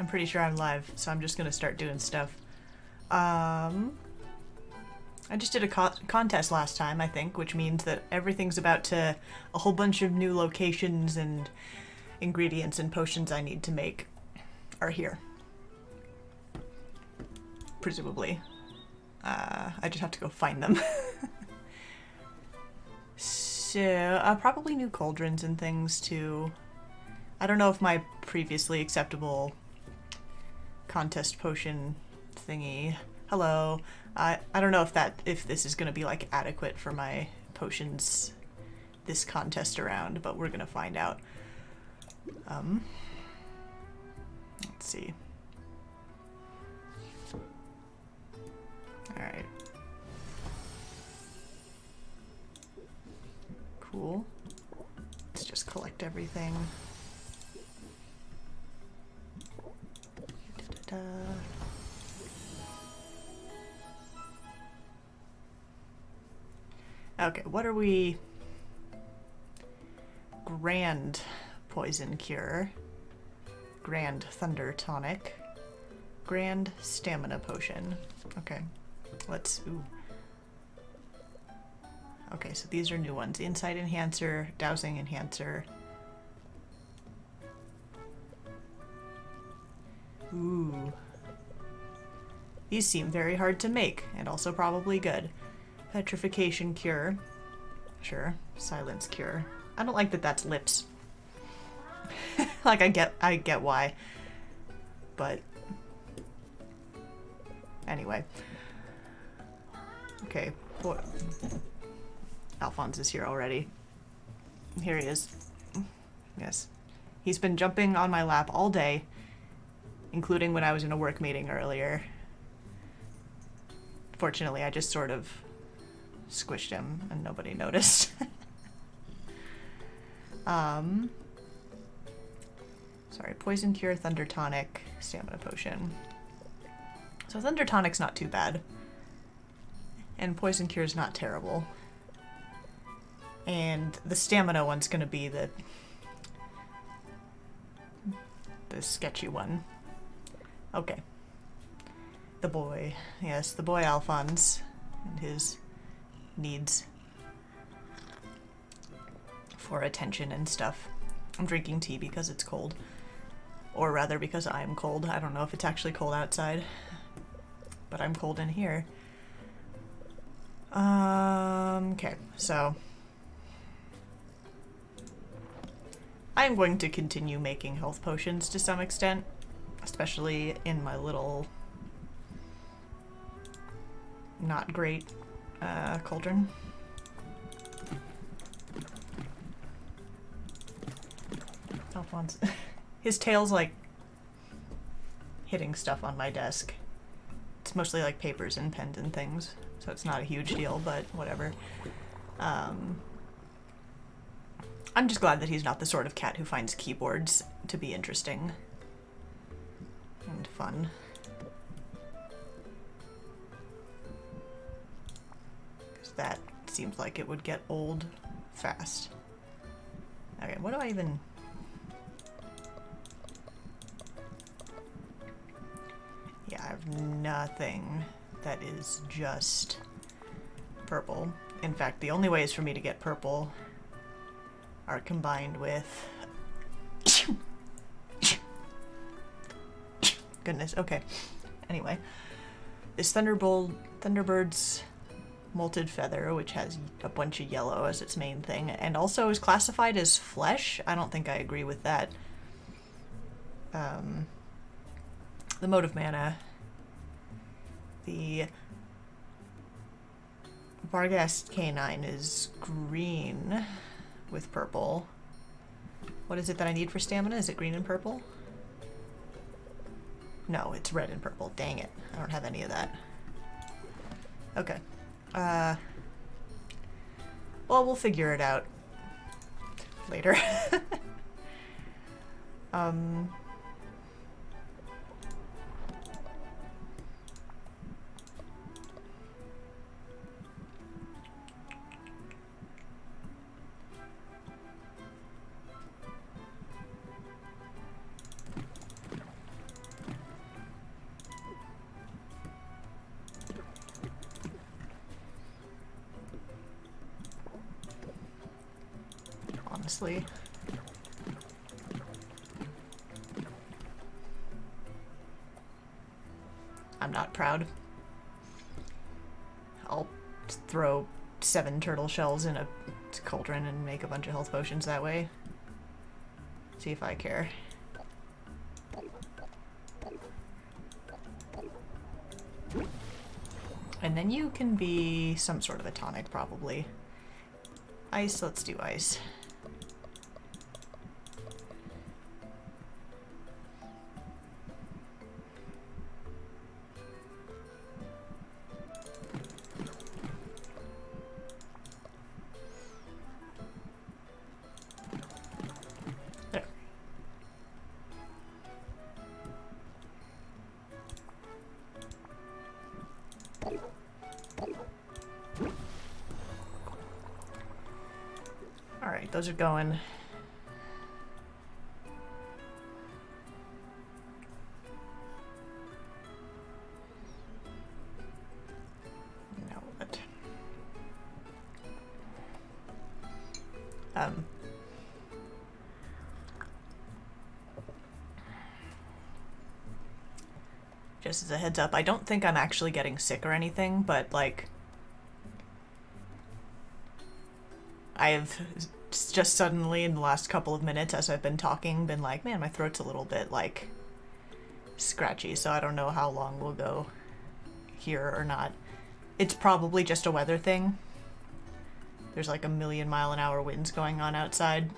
I'm pretty sure I'm live, so I'm just gonna start doing stuff. I just did a contest last time, I think, which means that everything's about to... a whole bunch of new locations and ingredients and potions I need to make are here. Presumably. I just have to go find them. So, probably new cauldrons and things, too. I don't know if my previously acceptable contest potion thingy... Hello. I don't know if this is going to be, like, adequate for my potions this contest around, but we're going to find out. Let's see. Alright. Cool. Let's just collect everything. Da-da-da. Okay, what are we... Grand Poison Cure. Grand Thunder Tonic. Grand Stamina Potion. Okay, let's... Ooh. Okay, so these are new ones. Insight Enhancer, Dowsing Enhancer. Ooh. These seem very hard to make, and also probably good. Petrification Cure. Sure. Silence Cure. I don't like that that's lips. Like, I get why. But... Anyway. Okay. What? Alphonse is here already. Here he is. Yes. He's been jumping on my lap all day, including when I was in a work meeting earlier. Fortunately, I just sort of squished him and nobody noticed. Sorry, Poison Cure, Thunder Tonic, Stamina Potion. So Thunder Tonic's not too bad. And Poison Cure's not terrible. And the Stamina one's gonna be the sketchy one. Okay. The boy. Yes, the boy Alphonse and his needs for attention and stuff. I'm drinking tea because it's cold. Or rather because I'm cold. I don't know if it's actually cold outside. But I'm cold in here. Okay, so... I'm going to continue making health potions to some extent. Especially in my little... not great cauldron. Alphonse. His tail's like hitting stuff on my desk. It's mostly like papers and pens and things, so it's not a huge deal, but whatever. I'm just glad that he's not the sort of cat who finds keyboards to be interesting and fun. Because that seems like it would get old fast. Okay, what do I even... Yeah, I have nothing that is just purple. In fact, the only ways for me to get purple are combined with... Goodness, okay. Anyway, this Thunderbird's Molted Feather, which has a bunch of yellow as its main thing, and also is classified as flesh. I don't think I agree with that. The Mote of Mana. The Varghast Canine is green with purple. What is it that I need for stamina? Is it green and purple? No, it's red and purple. Dang it. I don't have any of that. Okay. Well, we'll figure it out later. honestly. I'm not proud. I'll throw 7 turtle shells in a cauldron and make a bunch of health potions that way. See if I care. And then you can be some sort of a tonic, probably. Ice, let's do ice. There. Alright, those are going. Now what? Just as a heads up, I don't think I'm actually getting sick or anything, but like I've just suddenly in the last couple of minutes as I've been talking been like, man, my throat's a little bit like scratchy, so I don't know how long we'll go here or not. It's probably just a weather thing. There's like 1,000,000-mile-an-hour winds going on outside,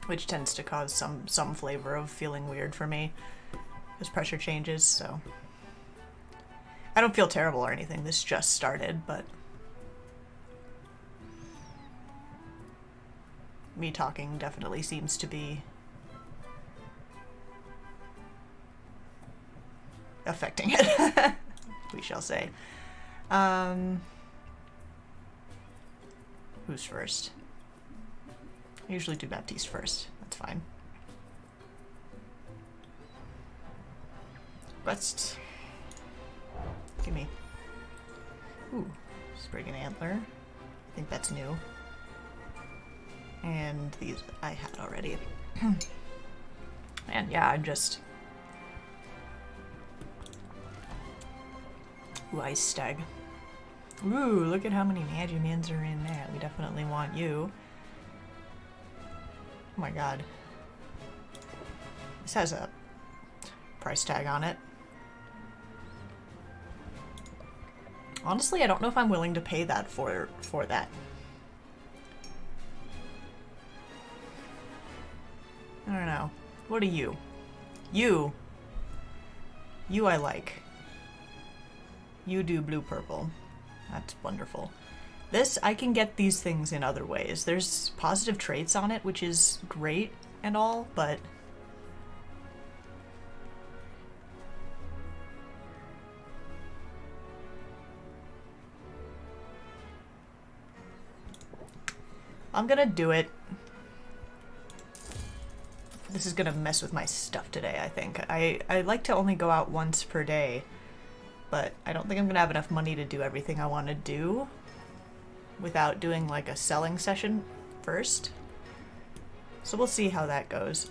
which tends to cause some flavor of feeling weird for me as pressure changes, so I don't feel terrible or anything. This just started, but me talking definitely seems to be affecting it, we shall say. Who's first? I usually do Baptiste first. That's fine. Quest. Gimme. Ooh, Sprig and Antler. I think that's new. And these I had already. And yeah, I'm just... Ooh, Ice Stag. Ooh, look at how many Magimins are in there. We definitely want you. Oh my god. This has a price tag on it. Honestly, I don't know if I'm willing to pay that for that. I don't know. What are you? You I like. You do blue-purple. That's wonderful. This, I can get these things in other ways. There's positive traits on it, which is great and all, but... I'm gonna do it. This is gonna mess with my stuff today, I think. I like to only go out once per day, but I don't think I'm gonna have enough money to do everything I want to do without doing like a selling session first. So we'll see how that goes.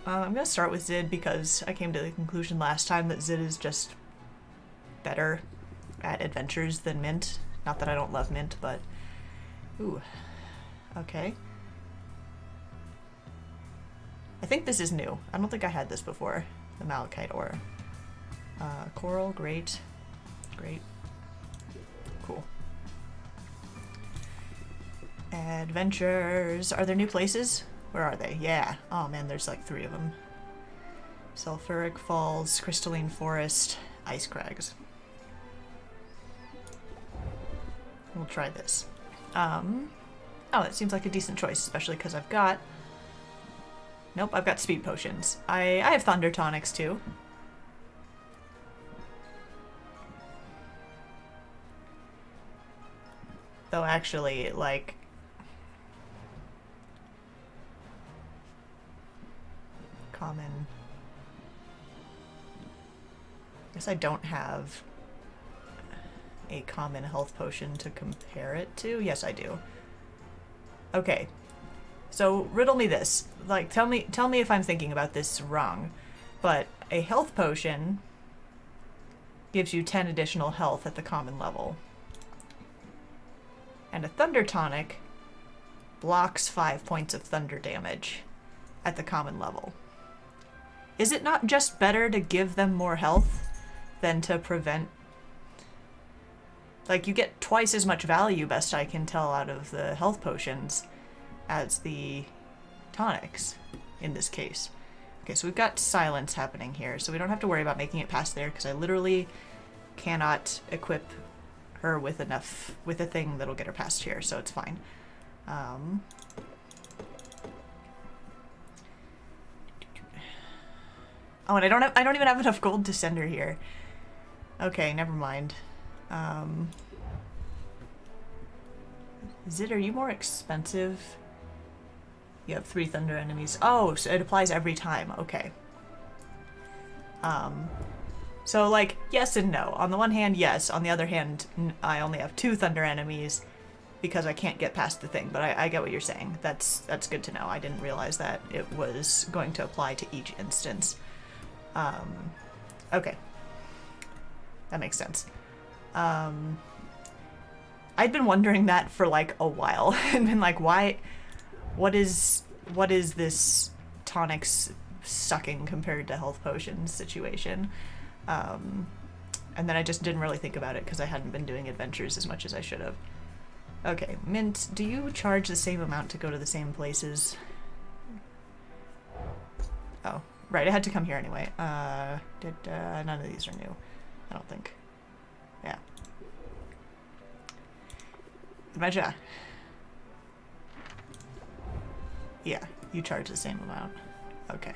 I'm gonna start with Zid because I came to the conclusion last time that Zid is just better at adventures than Mint. Not that I don't love Mint, but... Ooh. Okay. I think this is new. I don't think I had this before. The Malachite Ore. Coral, great. Great. Cool. Adventures. Are there new places? Where are they? Yeah. Oh man, there's like 3 of them. Sulfuric Falls, Crystalline Forest, Ice Crags. We'll try this. Oh, it seems like a decent choice, especially because I've got... Nope, I've got speed potions. I have Thunder Tonics too. Though actually, like... Common... I guess I don't have a common health potion to compare it to. Yes, I do. Okay. So riddle me this. Like, tell me if I'm thinking about this wrong. But a health potion gives you 10 additional health at the common level. And a thunder tonic blocks 5 points of thunder damage at the common level. Is it not just better to give them more health than to prevent... Like, you get twice as much value, best I can tell, out of the health potions as the tonics, in this case. Okay, so we've got silence happening here, so we don't have to worry about making it past there, because I literally cannot equip her with a thing that'll get her past here, so it's fine. Oh, and I don't even have enough gold to send her here. Okay, never mind. Zid, are you more expensive? You have 3 thunder enemies. Oh, so it applies every time. Okay. So, like, yes and no. On the one hand, yes. On the other hand, I only have 2 thunder enemies because I can't get past the thing. But I get what you're saying. That's good to know. I didn't realize that it was going to apply to each instance. Okay. That makes sense. I'd been wondering that for, like, a while. And been like, why... What is this tonics sucking compared to health potions situation? And then I just didn't really think about it because I hadn't been doing adventures as much as I should have. Okay, Mint, do you charge the same amount to go to the same places? Oh, right, I had to come here anyway. None of these are new, I don't think. Yeah. Adventure. Yeah, you charge the same amount. Okay.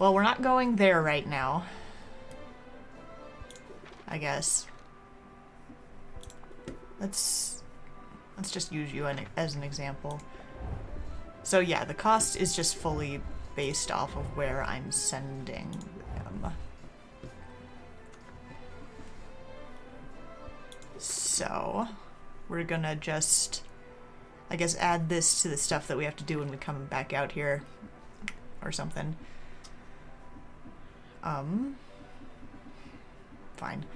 Well, we're not going there right now, I guess. Let's just use you as an example. So yeah, the cost is just fully based off of where I'm sending them. So we're gonna just, I guess, add this to the stuff that we have to do when we come back out here or something. Fine.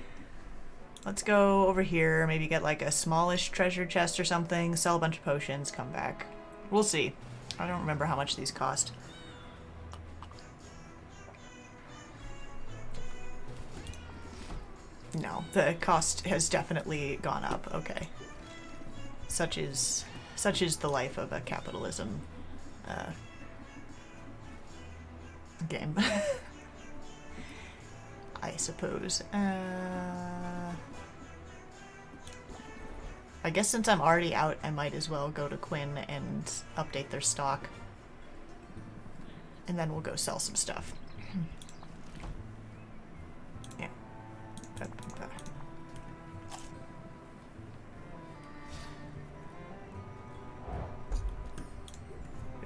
Let's go over here, maybe get like a smallish treasure chest or something, sell a bunch of potions, come back. We'll see. I don't remember how much these cost. No, the cost has definitely gone up. Okay. Such is the life of a capitalism game. I suppose. I guess since I'm already out, I might as well go to Quinn and update their stock. And then we'll go sell some stuff. Yeah.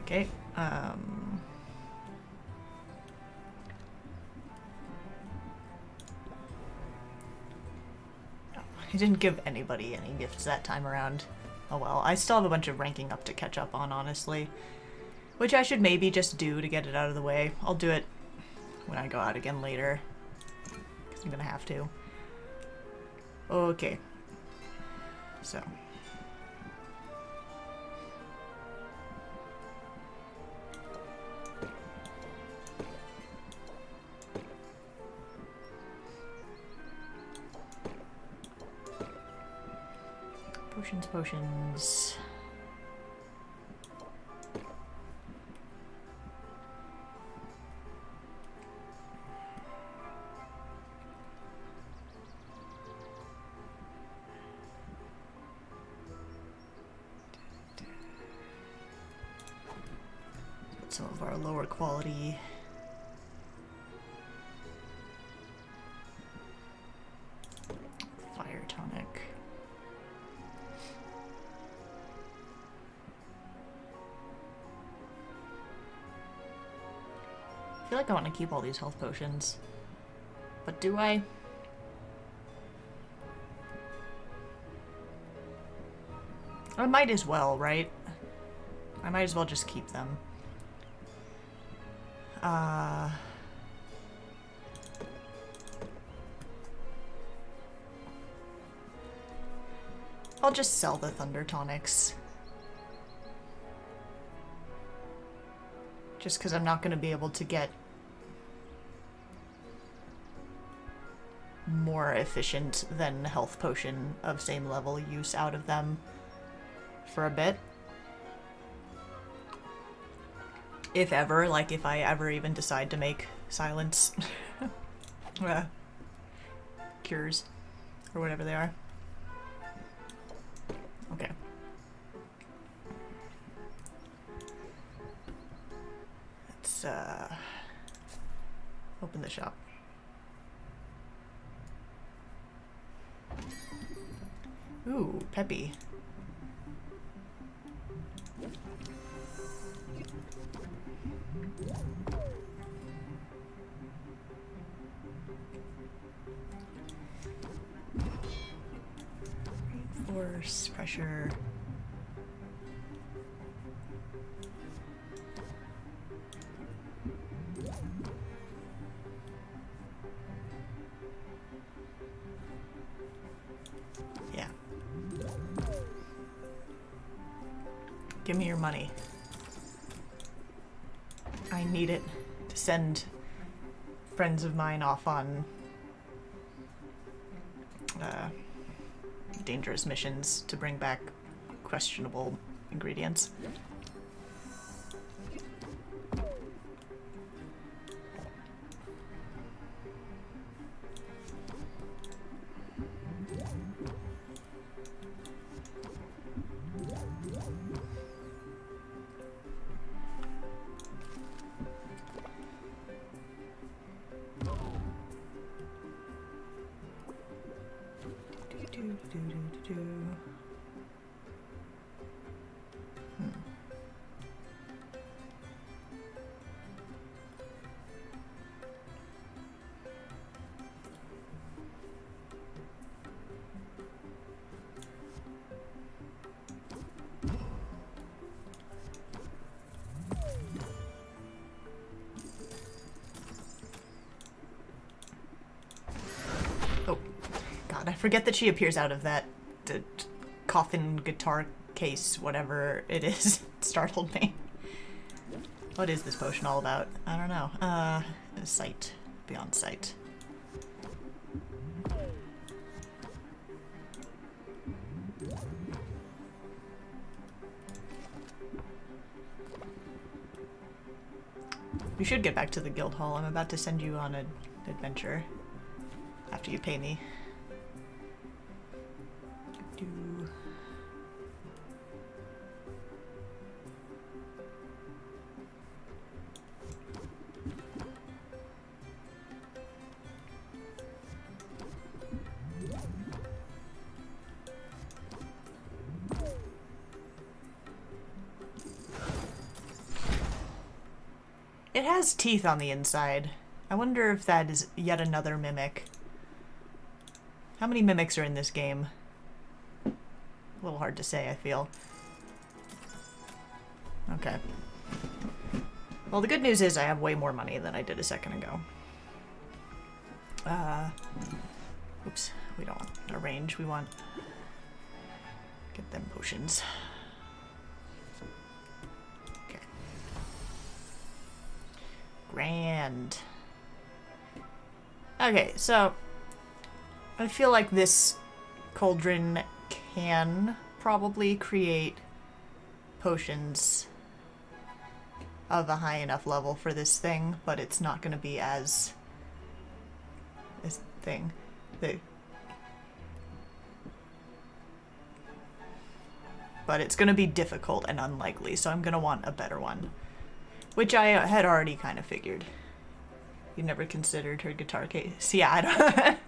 Okay. I didn't give anybody any gifts that time around. Oh well, I still have a bunch of ranking up to catch up on, honestly. Which I should maybe just do to get it out of the way. I'll do it when I go out again later. Because I'm gonna have to. Okay. So. Potions. Put some of our lower quality fire tonic. I feel like I want to keep all these health potions, but do I? I might as well, right? I might as well just keep them. I'll just sell the Thunder Tonics. Just because I'm not going to be able to get more efficient than health potion of same level use out of them for a bit. If ever, like if I ever even decide to make silence cures or whatever they are. Okay. Let's open the shop. Ooh, peppy. Force, pressure. Yeah. Give me your money. I need it to send friends of mine off on dangerous missions to bring back questionable ingredients. I forget that she appears out of that coffin guitar case, whatever it is. It startled me. What is this potion all about? I don't know. Sight. Beyond sight. You should get back to the guild hall. I'm about to send you on an adventure after you pay me. It has teeth on the inside. I wonder if that is yet another mimic. How many mimics are in this game? A little hard to say, I feel. Okay. Well, the good news is I have way more money than I did a second ago. Oops. We don't want arrange. We want... get them potions. Okay. Grand. Okay, so... I feel like this cauldron can probably create potions of a high enough level for this thing, but it's not going to be as this thing. But it's going to be difficult and unlikely, so I'm going to want a better one, which I had already kind of figured. You never considered her guitar case? Yeah, I don't.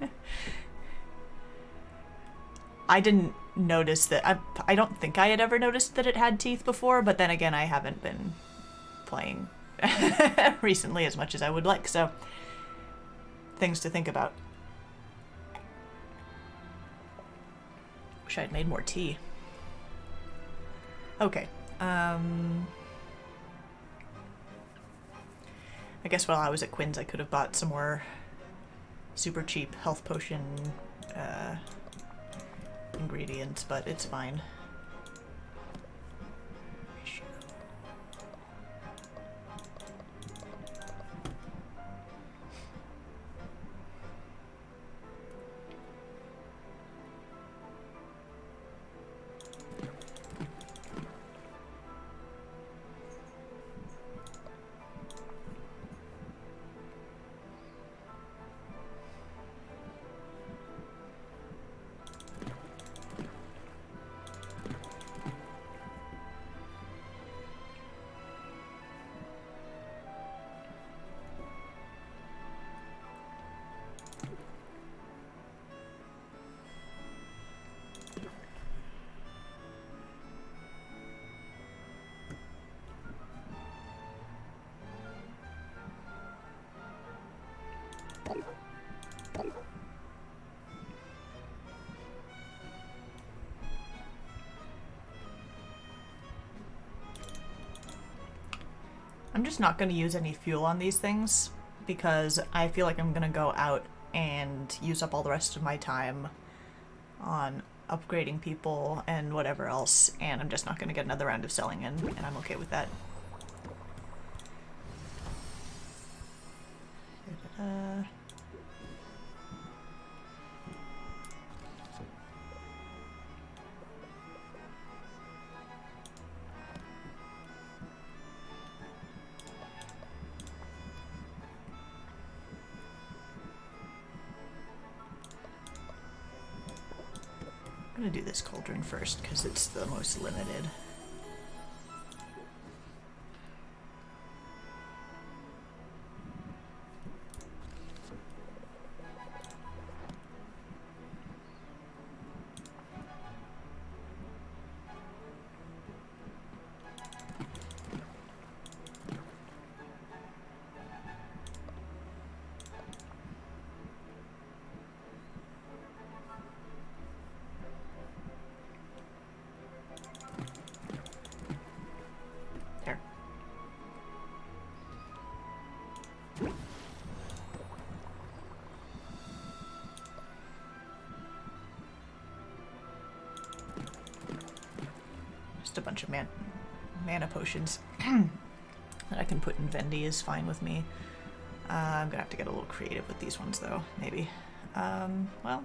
I didn't notice that. I don't think I had ever noticed that it had teeth before, but then again, I haven't been playing recently as much as I would like, so things to think about. Wish I'd made more tea. Okay. I guess while I was at Quinn's, I could have bought some more super cheap health potion ingredients, but it's fine. I'm just not going to use any fuel on these things because I feel like I'm going to go out and use up all the rest of my time on upgrading people and whatever else, and I'm just not going to get another round of selling in, and I'm okay with that. I'm gonna do this cauldron first because it's the most limited. A bunch of mana potions that I can put in Vendy is fine with me. I'm gonna have to get a little creative with these ones though, maybe. Well.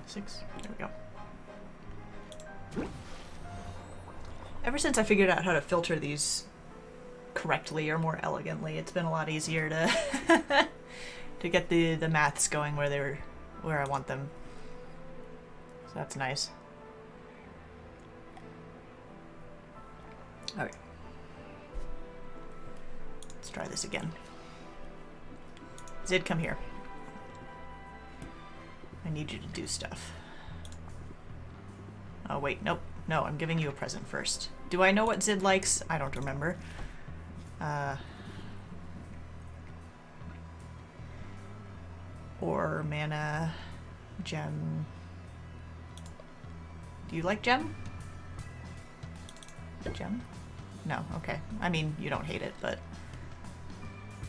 Six, there we go. Ever since I figured out how to filter these correctly or more elegantly, it's been a lot easier to to get the maths going where I want them. So that's nice. Okay. Let's try this again. Zid, come here. I need you to do stuff. Oh wait, nope. No, I'm giving you a present first. Do I know what Zid likes? I don't remember. Or mana, gem. Do you like gem? Gem? No, okay. I mean, you don't hate it, but...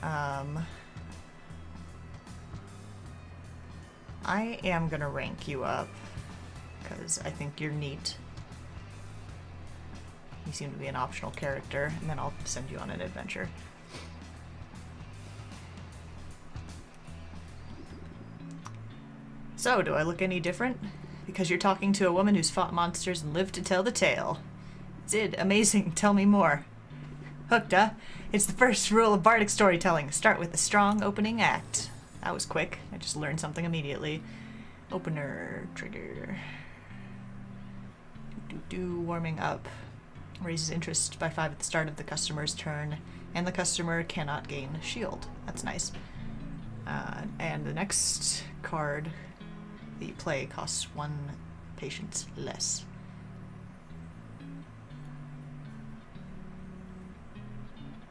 I am gonna rank you up, because I think you're neat. You seem to be an optional character, and then I'll send you on an adventure. So, do I look any different? Because you're talking to a woman who's fought monsters and lived to tell the tale. Zid, amazing, tell me more. Hooked, huh? It's the first rule of bardic storytelling. Start with a strong opening act. That was quick. I just learned something immediately. Opener, trigger. Warming up. Raises interest by 5 at the start of the customer's turn, and the customer cannot gain shield. That's nice. And the next card that you play costs 1 patience less.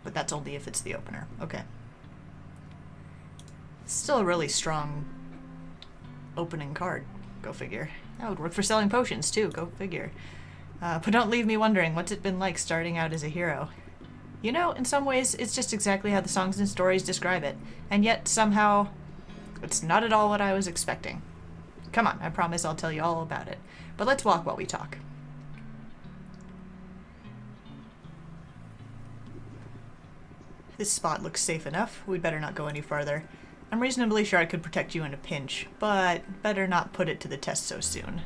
But that's only if it's the opener. Okay. Still a really strong opening card. Go figure. That would work for selling potions, too. Go figure. But don't leave me wondering, what's it been like starting out as a hero? You know, in some ways, it's just exactly how the songs and stories describe it. And yet, somehow, it's not at all what I was expecting. Come on, I promise I'll tell you all about it. But let's walk while we talk. This spot looks safe enough. We'd better not go any farther. I'm reasonably sure I could protect you in a pinch, but better not put it to the test so soon.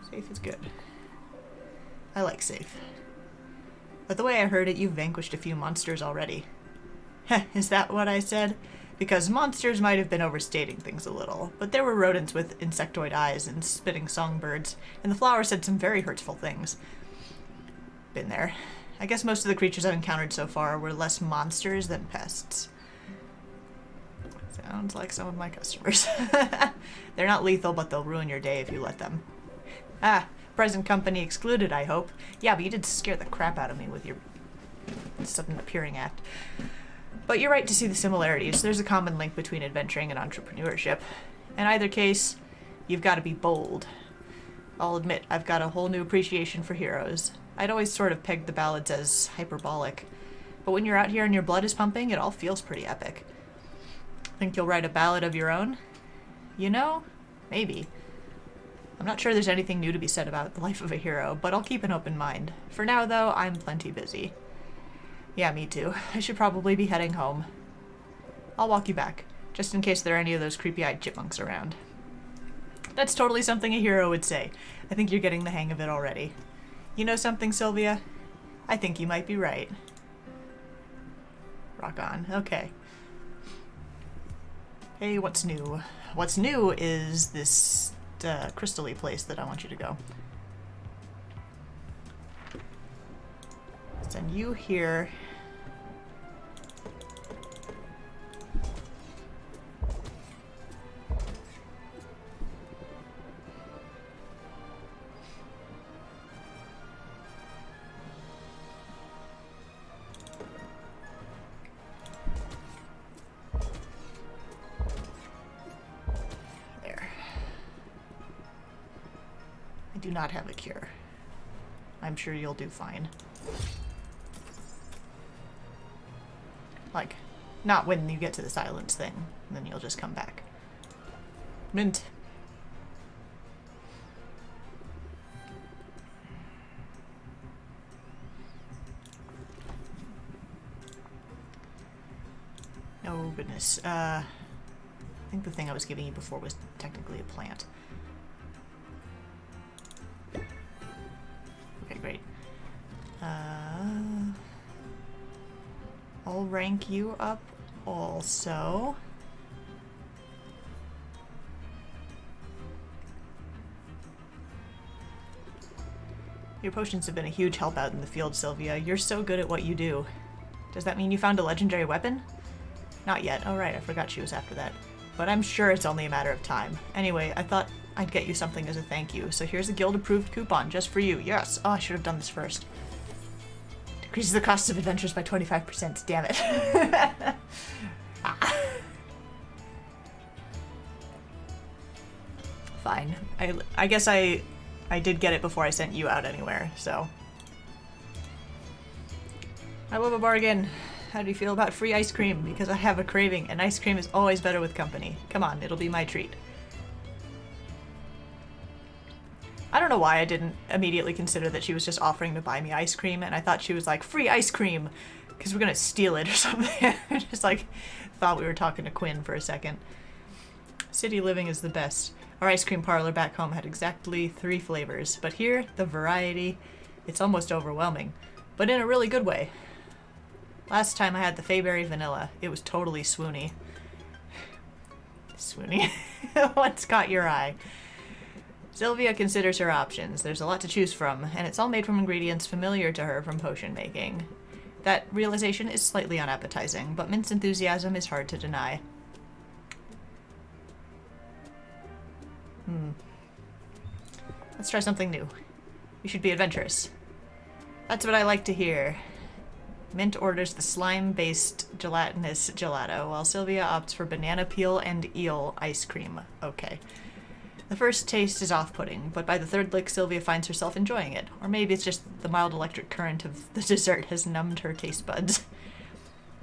Safe is good. I like safe. But the way I heard it, you've vanquished a few monsters already. Heh, is that what I said? Because monsters might have been overstating things a little, but there were rodents with insectoid eyes and spitting songbirds, and the flower said some very hurtful things. Been there. I guess most of the creatures I've encountered so far were less monsters than pests. Sounds like some of my customers. They're not lethal, but they'll ruin your day if you let them. Ah, present company excluded, I hope. Yeah, but you did scare the crap out of me with your sudden appearing act. But you're right to see the similarities. There's a common link between adventuring and entrepreneurship. In either case, you've got to be bold. I'll admit, I've got a whole new appreciation for heroes. I'd always sort of pegged the ballads as hyperbolic. But when you're out here and your blood is pumping, it all feels pretty epic. Think you'll write a ballad of your own? You know, maybe. I'm not sure there's anything new to be said about the life of a hero, but I'll keep an open mind. For now, though, I'm plenty busy. Yeah, me too. I should probably be heading home. I'll walk you back, just in case there are any of those creepy-eyed chipmunks around. That's totally something a hero would say. I think you're getting the hang of it already. You know something, Sylvia? I think you might be right. Rock on. Okay. Hey, what's new? What's new is this crystal-y place that I want you to go. Send you here. Do not have a cure. I'm sure you'll do fine. Like, not when you get to the silence thing, and then you'll just come back. Mint. Oh goodness. I think the thing I was giving you before was technically a plant. Okay, great. I'll rank you up also. Your potions have been a huge help out in the field, Sylvia. You're so good at what you do. Does that mean you found a legendary weapon? Not yet. Oh right, I forgot she was after that. But I'm sure it's only a matter of time. Anyway, I thought I'd get you something as a thank you. So here's a guild-approved coupon just for you. Yes. Oh, I should have done this first. Decreases the cost of adventures by 25%. Damn it. Fine. I guess I did get it before I sent you out anywhere, so. I love a bargain. How do you feel about free ice cream? Because I have a craving, and ice cream is always better with company. Come on, it'll be my treat. I don't know why I didn't immediately consider that she was just offering to buy me ice cream, and I thought she was like, free ice cream, because we're gonna steal it or something. I just like thought we were talking to Quinn for a second. City living is the best. Our ice cream parlor back home had exactly 3 flavors, but here, the variety, it's almost overwhelming, but in a really good way. Last time I had the Fayberry vanilla. It was totally swoony. Swoony? What's caught your eye? Sylvia considers her options. There's a lot to choose from, and it's all made from ingredients familiar to her from potion making. That realization is slightly unappetizing, but Mint's enthusiasm is hard to deny. Let's try something new. You should be adventurous. That's what I like to hear. Mint orders the slime-based gelatinous gelato, while Sylvia opts for banana peel and eel ice cream. Okay. The first taste is off-putting, but by the third lick, Sylvia finds herself enjoying it. Or maybe it's just the mild electric current of the dessert has numbed her taste buds.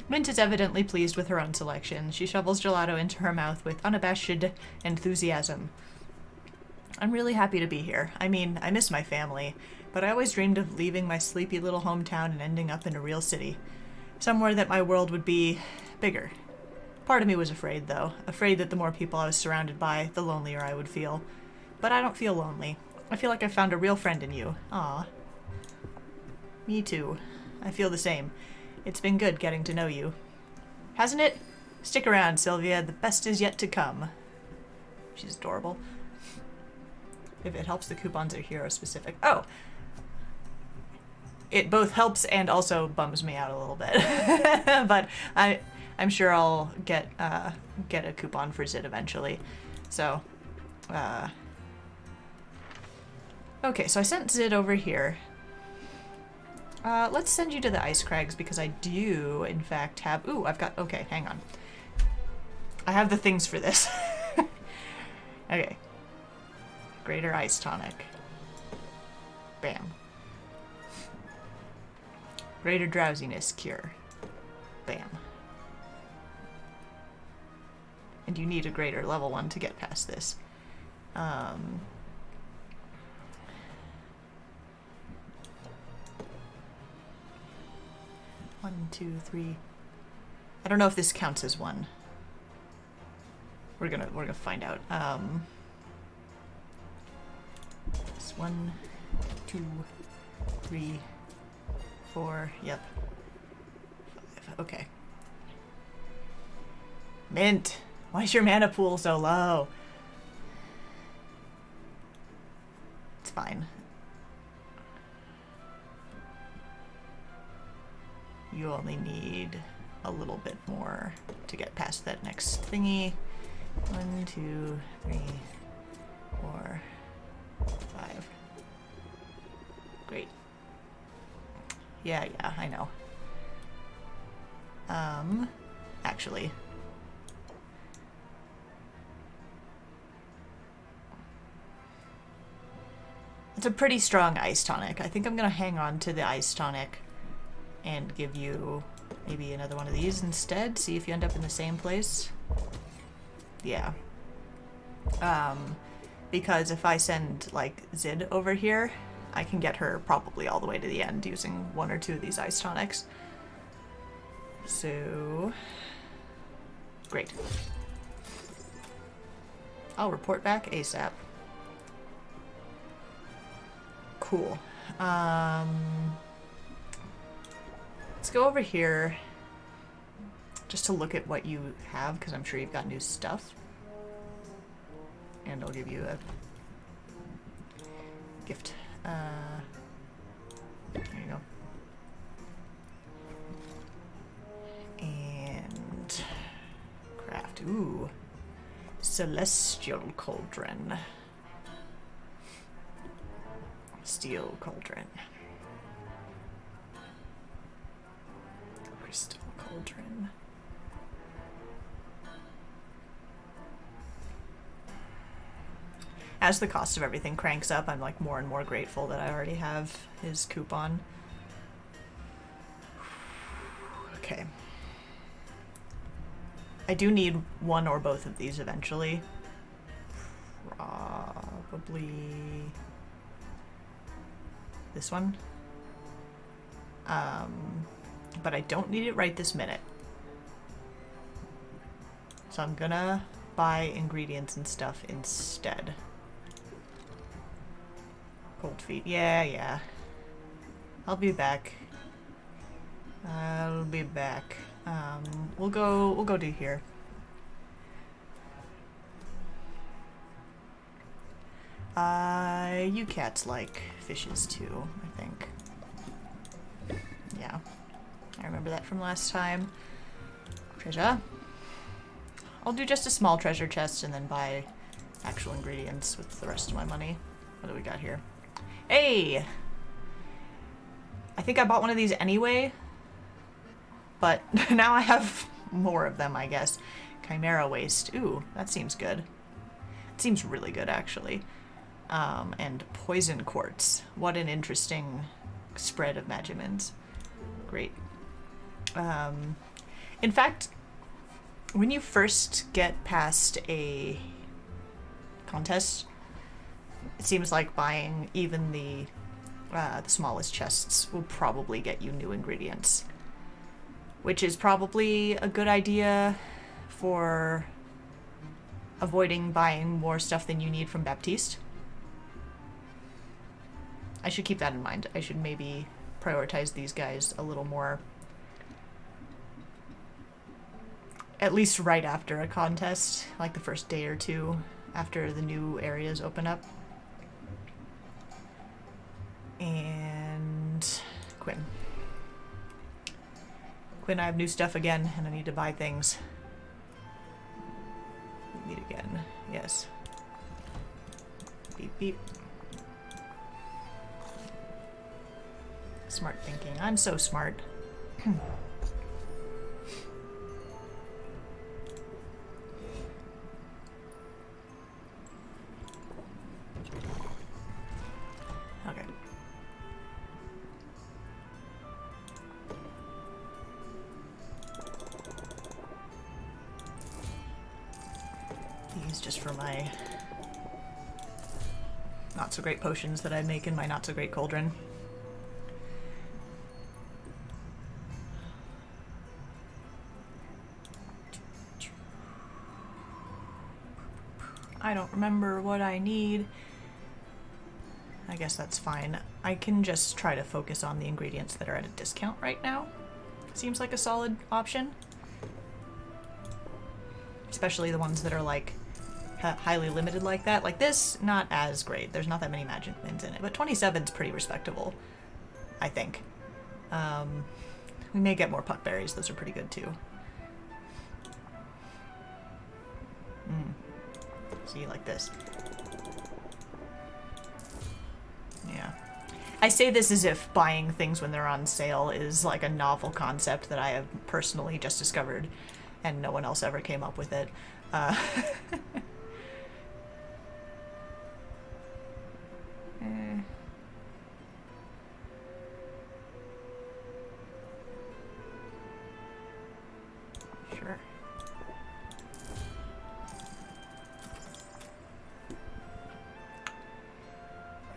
Mint is evidently pleased with her own selection. She shovels gelato into her mouth with unabashed enthusiasm. I'm really happy to be here. I mean, I miss my family, but I always dreamed of leaving my sleepy little hometown and ending up in a real city. Somewhere that my world would be bigger. Part of me was afraid, though. Afraid that the more people I was surrounded by, the lonelier I would feel. But I don't feel lonely. I feel like I found a real friend in you. Aw. Me too. I feel the same. It's been good getting to know you. Hasn't it? Stick around, Sylvia. The best is yet to come. She's adorable. If it helps, the coupons are hero specific. Oh! It both helps and also bums me out a little bit. But I'm sure I'll get a coupon for Zid eventually. So, okay, so I sent Zid over here. Let's send you to the Ice Crags because I do, in fact, have... Ooh, I've got... Okay, hang on. I have the things for this. Okay. Greater Ice Tonic. Bam. Greater Drowsiness Cure. Bam. And you need a greater level 1 to get past this. 1, 2, 3. I don't know if this counts as one. We're gonna find out. It's 1, 2, 3, 4. Yep. 5. Okay. Mint. Why is your mana pool so low? It's fine. You only need a little bit more to get past that next thingy. 1, 2, 3, 4, 5. Great. Yeah, I know. Actually. It's a pretty strong ice tonic. I think I'm gonna hang on to the ice tonic and give you maybe another one of these instead. See if you end up in the same place. Yeah. Because if I send, like, Zid over here, I can get her probably all the way to the end using 1 or 2 of these ice tonics. So... Great. I'll report back ASAP. Cool. Let's go over here just to look at what you have, because I'm sure you've got new stuff. And I'll give you a gift. There you go. And craft. Ooh. Celestial Cauldron. Steel Cauldron. Crystal Cauldron. As the cost of everything cranks up, I'm like more and more grateful that I already have his coupon. Okay. I do need 1 or both of these eventually. Probably this one. But I don't need it right this minute. So I'm gonna buy ingredients and stuff instead. Cold feet. Yeah. I'll be back. We'll go do here. You cats like fishes too, I think. Yeah. I remember that from last time. Treasure. I'll do just a small treasure chest and then buy actual ingredients with the rest of my money. What do we got here? Hey! I think I bought one of these anyway. but now I have more of them, I guess. Chimera waste. Ooh, that seems good. It seems really good, actually. And poison quartz. What an interesting spread of magimins. Great. In fact, when you first get past a contest, it seems like buying even the smallest chests will probably get you new ingredients, which is probably a good idea for avoiding buying more stuff than you need from Baptiste. I should keep that in mind. I should maybe prioritize these guys a little more. At least right after a contest, like the first day or two after the new areas open up. And Quinn. Quinn, I have new stuff again, and I need to buy things. Meet again. Yes. Beep, beep. Smart thinking. I'm so smart. Okay. These just for my not so great potions that I make in my not so great cauldron. I don't remember what I need. I guess that's fine. I can just try to focus on the ingredients that are at a discount right now. Seems like a solid option. Especially the ones that are like highly limited like that. Like this, not as great. There's not that many magic mins in it, but 27's pretty respectable, I think. We may get more puckberries. Those are pretty good too. See, like this. Yeah. I say this as if buying things when they're on sale is like a novel concept that I have personally just discovered and no one else ever came up with it. Sure.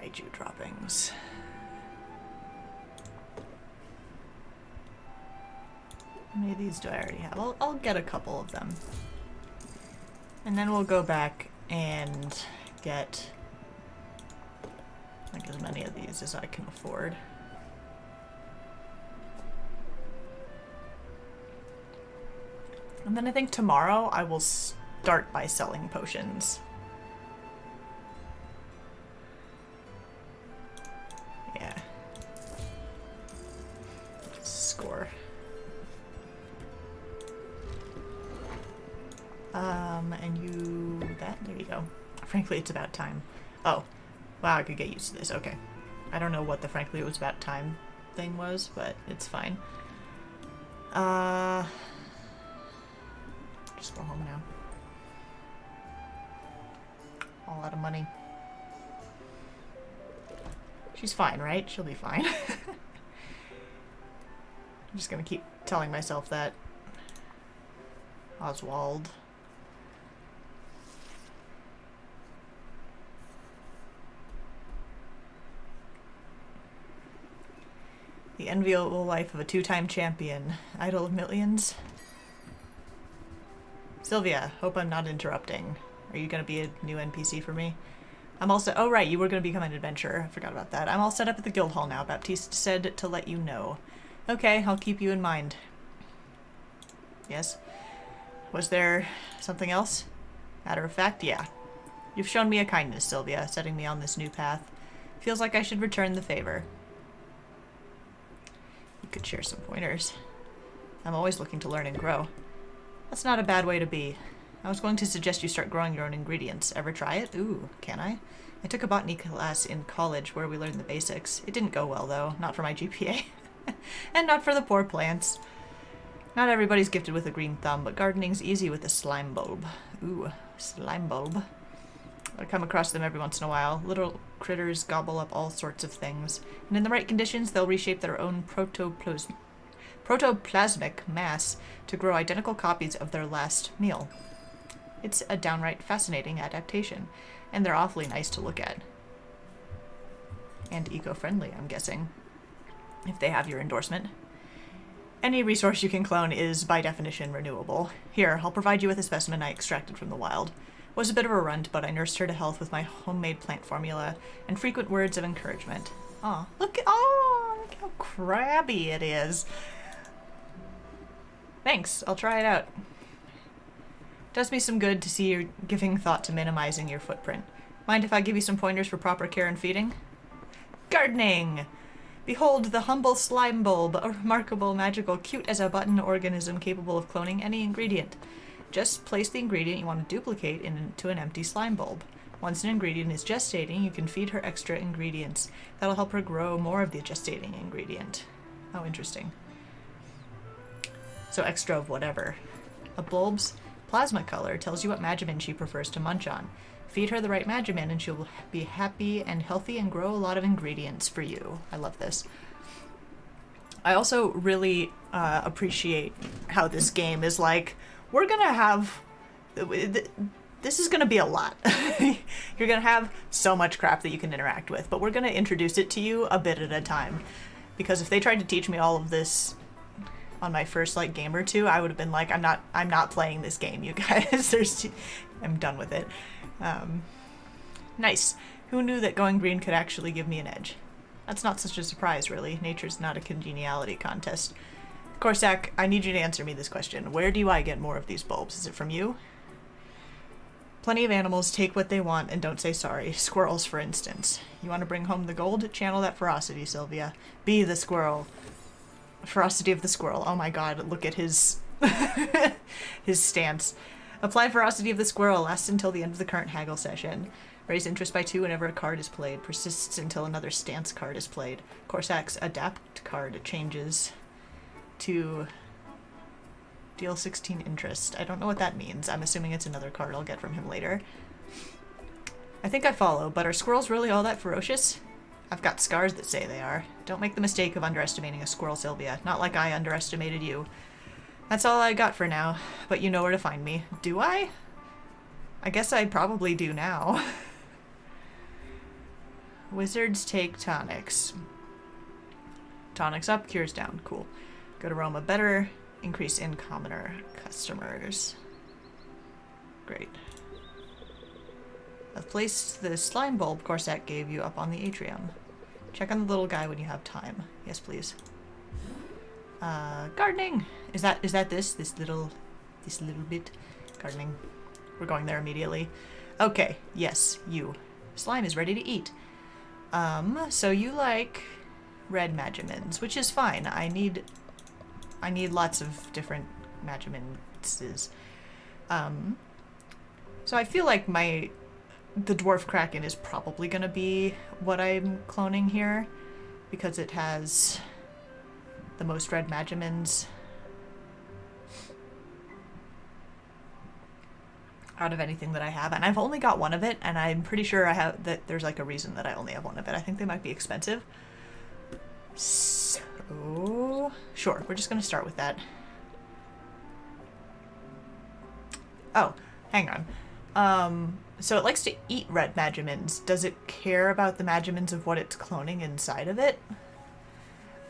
Raiju droppings. How many of these do I already have? I'll get a couple of them. And then we'll go back and get like as many of these as I can afford. And then I think tomorrow I will start by selling potions. Yeah. Score. And you... that? There you go. Frankly, it's about time. Oh. Wow, I could get used to this. Okay. I don't know what the frankly it was about time thing was, but it's fine. Just go home now. All out of money. She's fine, right? She'll be fine. I'm just gonna keep telling myself that. Oswald. The enviable life of a two-time champion. Idol of millions. Sylvia, hope I'm not interrupting. Are you going to be a new NPC for me? I'm also... oh, right, you were going to become an adventurer. I forgot about that. I'm all set up at the guild hall now. Baptiste said to let you know. Okay, I'll keep you in mind. Yes? Was there something else? Matter of fact, yeah. You've shown me a kindness, Sylvia, setting me on this new path. Feels like I should return the favor. You could share some pointers. I'm always looking to learn and grow. That's not a bad way to be. I was going to suggest you start growing your own ingredients. Ever try it? Ooh, can I? I took a botany class in college where we learned the basics. It didn't go well, though. Not for my GPA. And not for the poor plants. Not everybody's gifted with a green thumb, but gardening's easy with a slime bulb. Ooh, slime bulb. I come across them every once in a while. Little critters gobble up all sorts of things, and in the right conditions, they'll reshape their own protoplasmic mass to grow identical copies of their last meal. It's a downright fascinating adaptation, and they're awfully nice to look at. And eco-friendly, I'm guessing, if they have your endorsement. Any resource you can clone is, by definition, renewable. Here, I'll provide you with a specimen I extracted from the wild. Was a bit of a runt, but I nursed her to health with my homemade plant formula and frequent words of encouragement. Aw, look how crabby it is. Thanks, I'll try it out. Does me some good to see you're giving thought to minimizing your footprint. Mind if I give you some pointers for proper care and feeding? Gardening! Behold the humble slime bulb, a remarkable, magical, cute-as-a-button organism capable of cloning any ingredient. Just place the ingredient you want to duplicate into an empty slime bulb. Once an ingredient is gestating, you can feed her extra ingredients. That'll help her grow more of the gestating ingredient. Oh, interesting. So extra of whatever. A bulb's plasma color tells you what Magimin she prefers to munch on. Feed her the right Magimin and she'll be happy and healthy and grow a lot of ingredients for you. I love this. I also really appreciate how this game is like, we're gonna have... This is gonna be a lot. You're gonna have so much crap that you can interact with, but we're gonna introduce it to you a bit at a time. Because if they tried to teach me all of this on my first like game or two, I would have been like, I'm not playing this game, you guys. I'm done with it. Nice. Who knew that going green could actually give me an edge? That's not such a surprise, really. Nature's not a congeniality contest. Corsac, I need you to answer me this question. Where do I get more of these bulbs? Is it from you? Plenty of animals take what they want and don't say sorry. Squirrels, for instance. You want to bring home the gold? Channel that ferocity, Sylvia. Be the squirrel. Ferocity of the squirrel. Oh my god, look at his his stance. Apply ferocity of the squirrel. Lasts until the end of the current haggle session. Raise interest by 2 whenever a card is played. Persists until another stance card is played. Corsac's adapt card changes to deal 16 interest. I don't know what that means. I'm assuming it's another card I'll get from him later. I think I follow, but are squirrels really all that ferocious? I've got scars that say they are. Don't make the mistake of underestimating a squirrel, Sylvia. Not like I underestimated you. That's all I got for now, but you know where to find me. Do I? I guess I probably do now. Wizards take tonics. Tonics up, cures down. Cool. Go to Roma better. Increase in commoner customers. Great. I've placed the slime bulb Corsac gave you up on the atrium. Check on the little guy when you have time. Yes, please. Gardening! Is that this little bit? Gardening. We're going there immediately. Okay, yes, you. Slime is ready to eat. So you like red Magimins, which is fine. I need lots of different Magiminses. So I feel like the Dwarf Kraken is probably gonna be what I'm cloning here, because it has the most red Magimins out of anything that I have, and I've only got one of it, and I'm pretty sure that there's like a reason that I only have one of it. I think they might be expensive. So, sure, we're just gonna start with that. Oh, hang on. So it likes to eat red Magimins. Does it care about the Magimins of what it's cloning inside of it?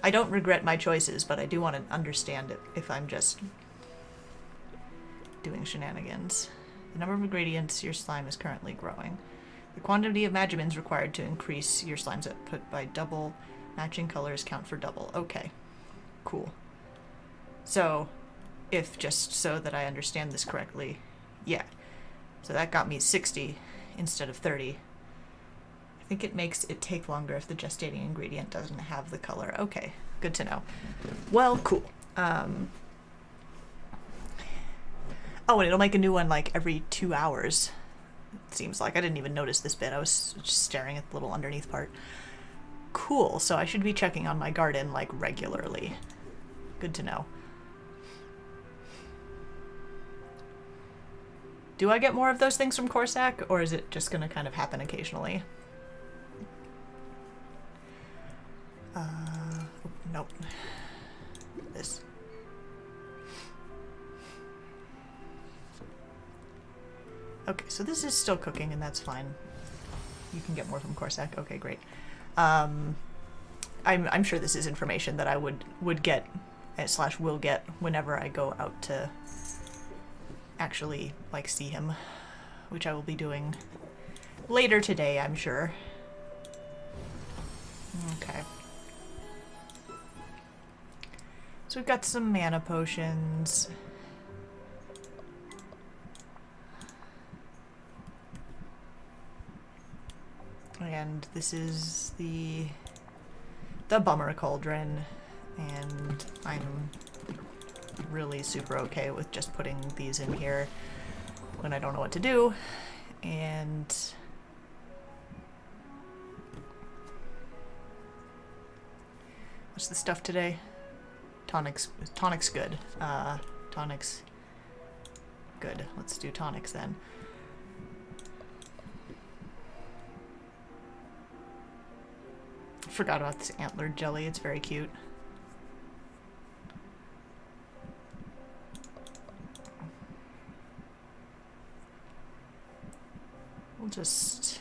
I don't regret my choices, but I do want to understand it if I'm just doing shenanigans. The number of ingredients your slime is currently growing. The quantity of Magimins required to increase your slime's output by double. Matching colors count for double. Okay. Cool. So, if just so that I understand this correctly, yeah. So that got me 60 instead of 30. I think it makes it take longer if the gestating ingredient doesn't have the color. Okay, good to know. Well, cool. Oh, and it'll make a new one like every 2 hours. It seems like. I didn't even notice this bit. I was just staring at the little underneath part. Cool, so I should be checking on my garden like regularly. Good to know. Do I get more of those things from Corsac, or is it just going to kind of happen occasionally? Nope. This. Okay, so this is still cooking, and that's fine. You can get more from Corsac. Okay, great. I'm sure this is information that I would get / will get whenever I go out to actually like see him, which I will be doing later today, I'm sure. Okay. So we've got some mana potions. And this is the Bummer Cauldron, and I'm really super okay with just putting these in here when I don't know what to do. And what's the stuff today? Tonics good. Tonics good. Let's do tonics then. Forgot about this antlered jelly. It's very cute. We'll just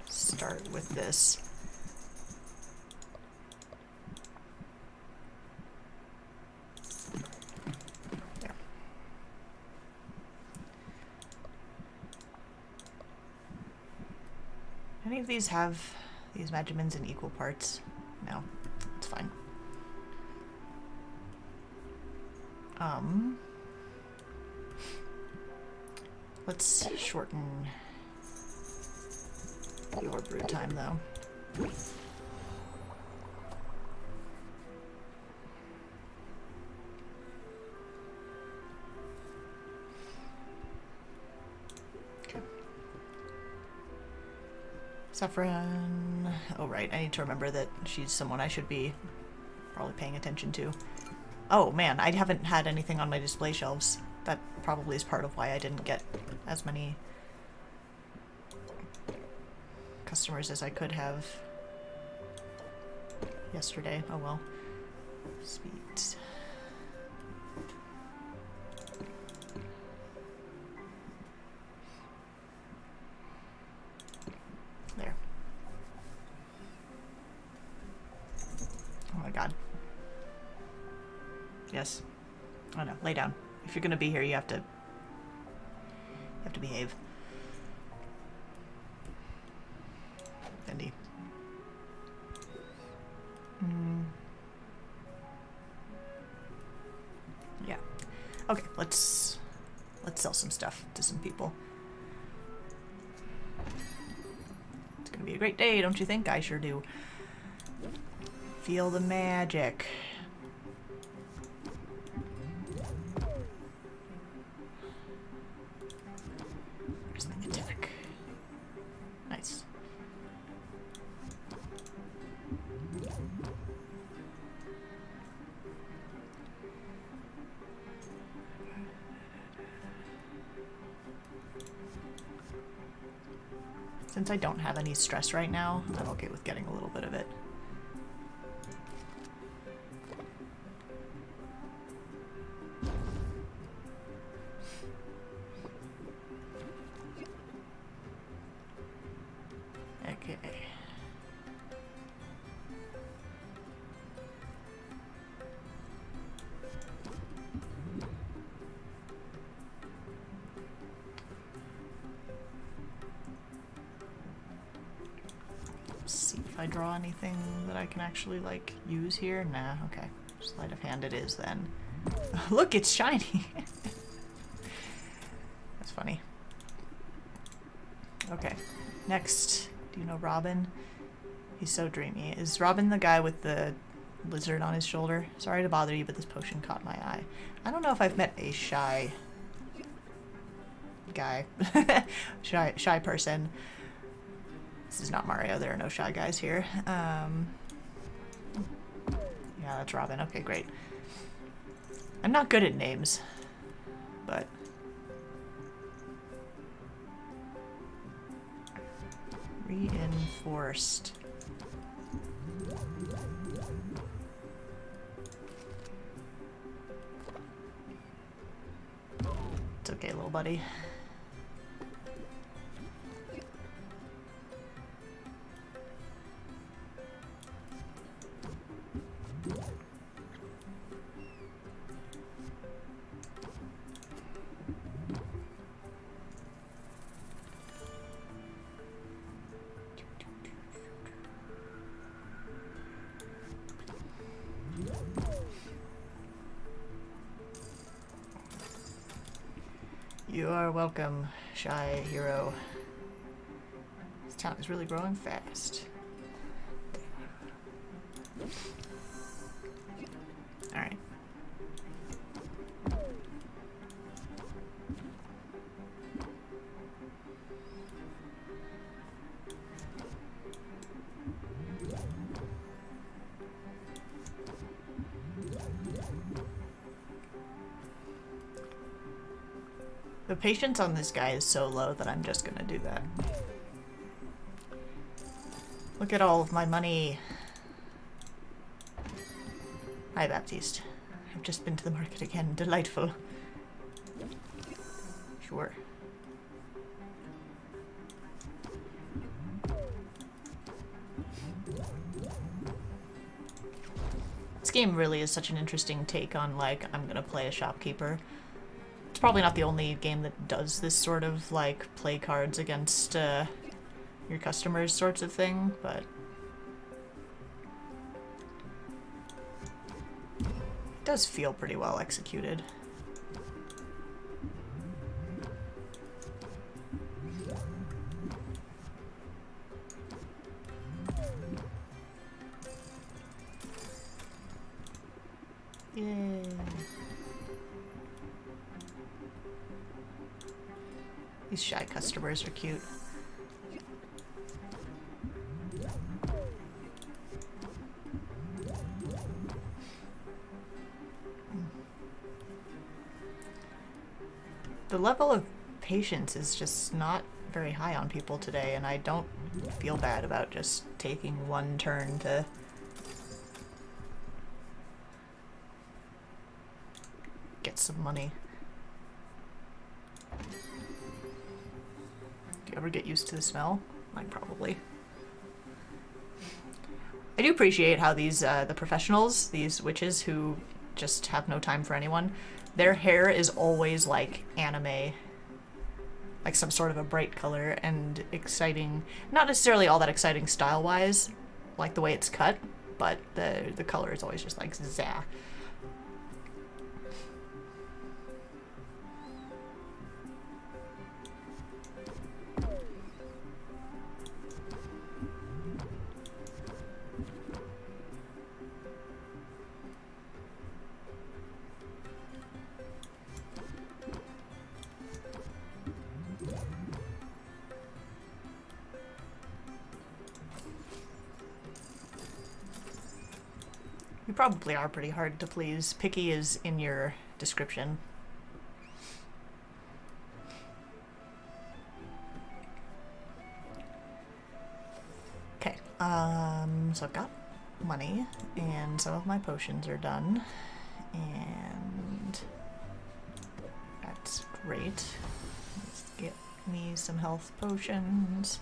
start with this. There. Any of these have these magimins in equal parts? No, it's fine. Let's shorten your brew time though. Okay. Saffron. Oh right, I need to remember that she's someone I should be probably paying attention to. Oh man, I haven't had anything on my display shelves. That probably is part of why I didn't get as many customers as I could have yesterday. Oh well. Sweet. There. Oh my god. Yes. Oh no, lay down. If you're gonna be here, you have to behave. Fendi. Yeah. Okay, let's sell some stuff to some people. It's gonna be a great day, don't you think? I sure do. Feel the magic. Nice. Since I don't have any stress right now, I'm okay with getting a little bit of it. Okay. Let's see if I draw anything that I can actually like use here. Nah, okay. Sleight of hand it is then. Look, it's shiny. That's funny. Okay, next. Do you know Robin? He's so dreamy. Is Robin the guy with the lizard on his shoulder? Sorry to bother you, but this potion caught my eye. I don't know if I've met a shy guy. shy person. This is not Mario. There are no shy guys here. Yeah, that's Robin. Okay, great. I'm not good at names, but Reinforced. It's okay, little buddy. You are welcome, shy hero. This town is really growing fast. Alright. The patience on this guy is so low that I'm just gonna do that. Look at all of my money. Hi, Baptiste. I've just been to the market again. Delightful. Sure. This game really is such an interesting take on, like, I'm gonna play a shopkeeper. It's probably not the only game that does this sort of, like, play cards against your customers sorts of thing, but it does feel pretty well executed. Yay. These shy customers are cute. The level of patience is just not very high on people today, and I don't feel bad about just taking one turn to get some money. Do you ever get used to the smell? Like, probably. I do appreciate how these, the professionals, these witches who just have no time for anyone, their hair is always like anime. Like some sort of a bright color and exciting, not necessarily all that exciting style-wise, like the way it's cut, but the color is always just like zah. You probably are pretty hard to please. Picky is in your description. Okay, so I've got money, and some of my potions are done, and that's great. Let's get me some health potions.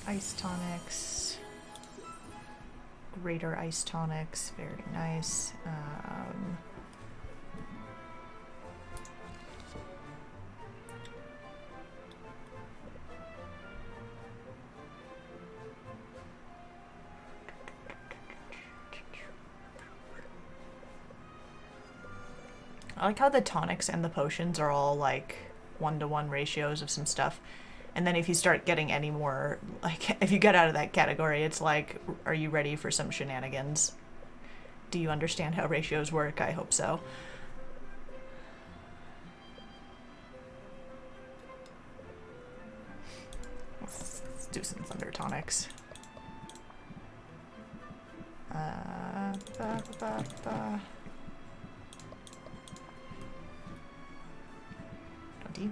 Ice tonics, greater ice tonics, very nice. I like how the tonics and the potions are all like 1-to-1 ratios of some stuff. And then if you start getting any more, like, if you get out of that category, it's like, are you ready for some shenanigans? do you understand how ratios work? I hope so. Let's do some Thundertonics. Ba. 20.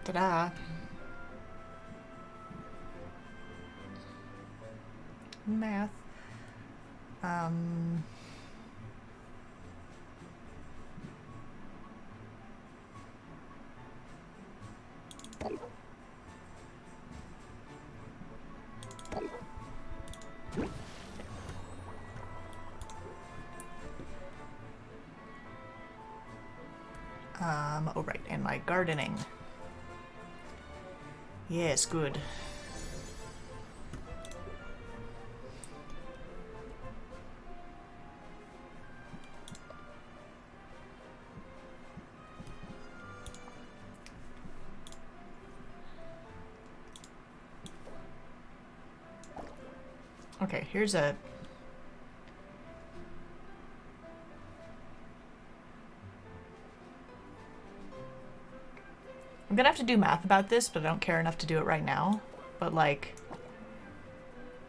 Ta-da. Math. Oh right, and my gardening. Yes, good. Okay, here's a... I'm gonna have to do math about this, but I don't care enough to do it right now. But, like,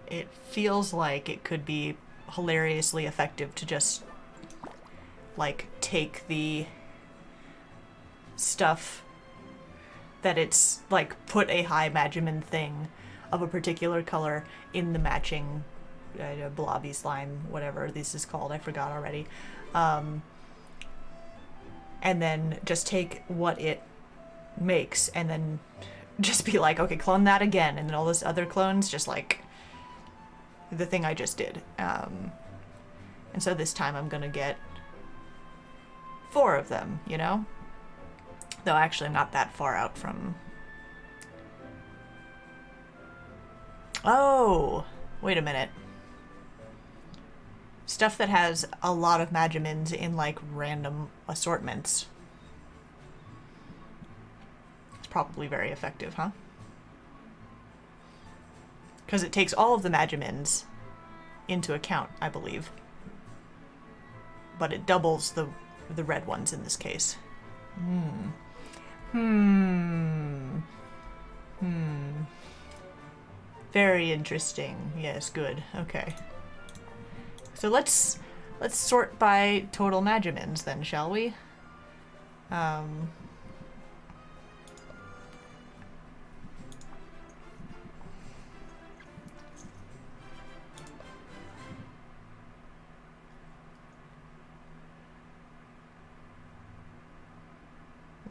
it feels like it could be hilariously effective to just, like, take the stuff that it's, like, put a high Magimin thing of a particular color in the matching blobby slime, whatever this is called, I forgot already. And then just take what it makes and then just be like, okay, clone that again, and then all this other clones just like the thing I just did. And so this time I'm gonna get 4 of them, you know? Though actually I'm not that far out from... Oh, wait a minute. Stuff that has a lot of Magimins in like random assortments. It's probably very effective, huh? Because it takes all of the Magimins into account, I believe. But it doubles the red ones in this case. Very interesting. Yes, good. Okay. So let's sort by total Magimins then, shall we?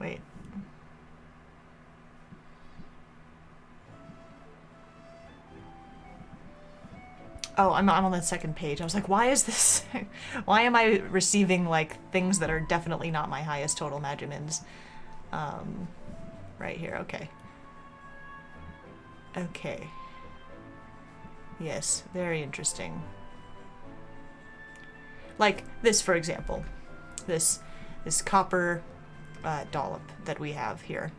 Wait. Oh, I'm on the second page. I was like, why is this? Why am I receiving, like, things that are definitely not my highest total Magimins? Right here, okay. Okay. Yes, very interesting. Like this, for example. This copper dollop that we have here.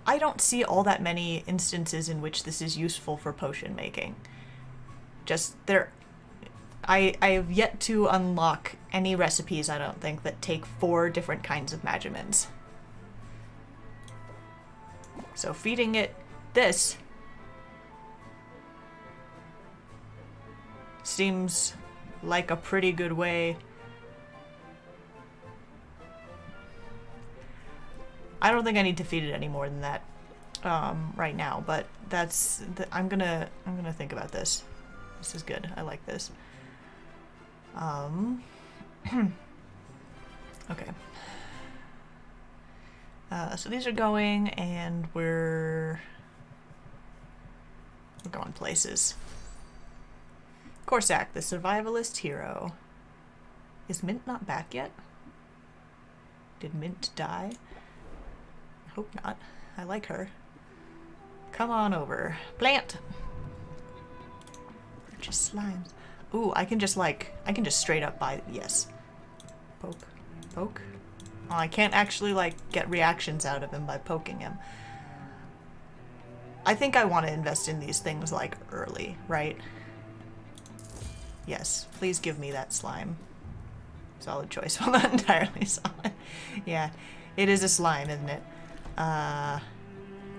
I don't see all that many instances in which this is useful for potion making. Just there... I have yet to unlock any recipes, I don't think, that take 4 different kinds of Magimins. So feeding it this seems like a pretty good way. I don't think I need to feed it any more than that right now, but that's I'm gonna think about this. This is good. I like this. Okay. So these are going, and we're going places. Corsac, the survivalist hero. Is Mint not back yet? Did Mint die? I hope not. I like her. Come on over. Plant! Just slimes. Ooh, I can just straight up buy, yes. Poke. Poke. Oh, I can't actually, like, get reactions out of him by poking him. I think I want to invest in these things, like, early, right? Yes, please give me that slime. Solid choice. Well, not entirely solid. Yeah, it is a slime, isn't it?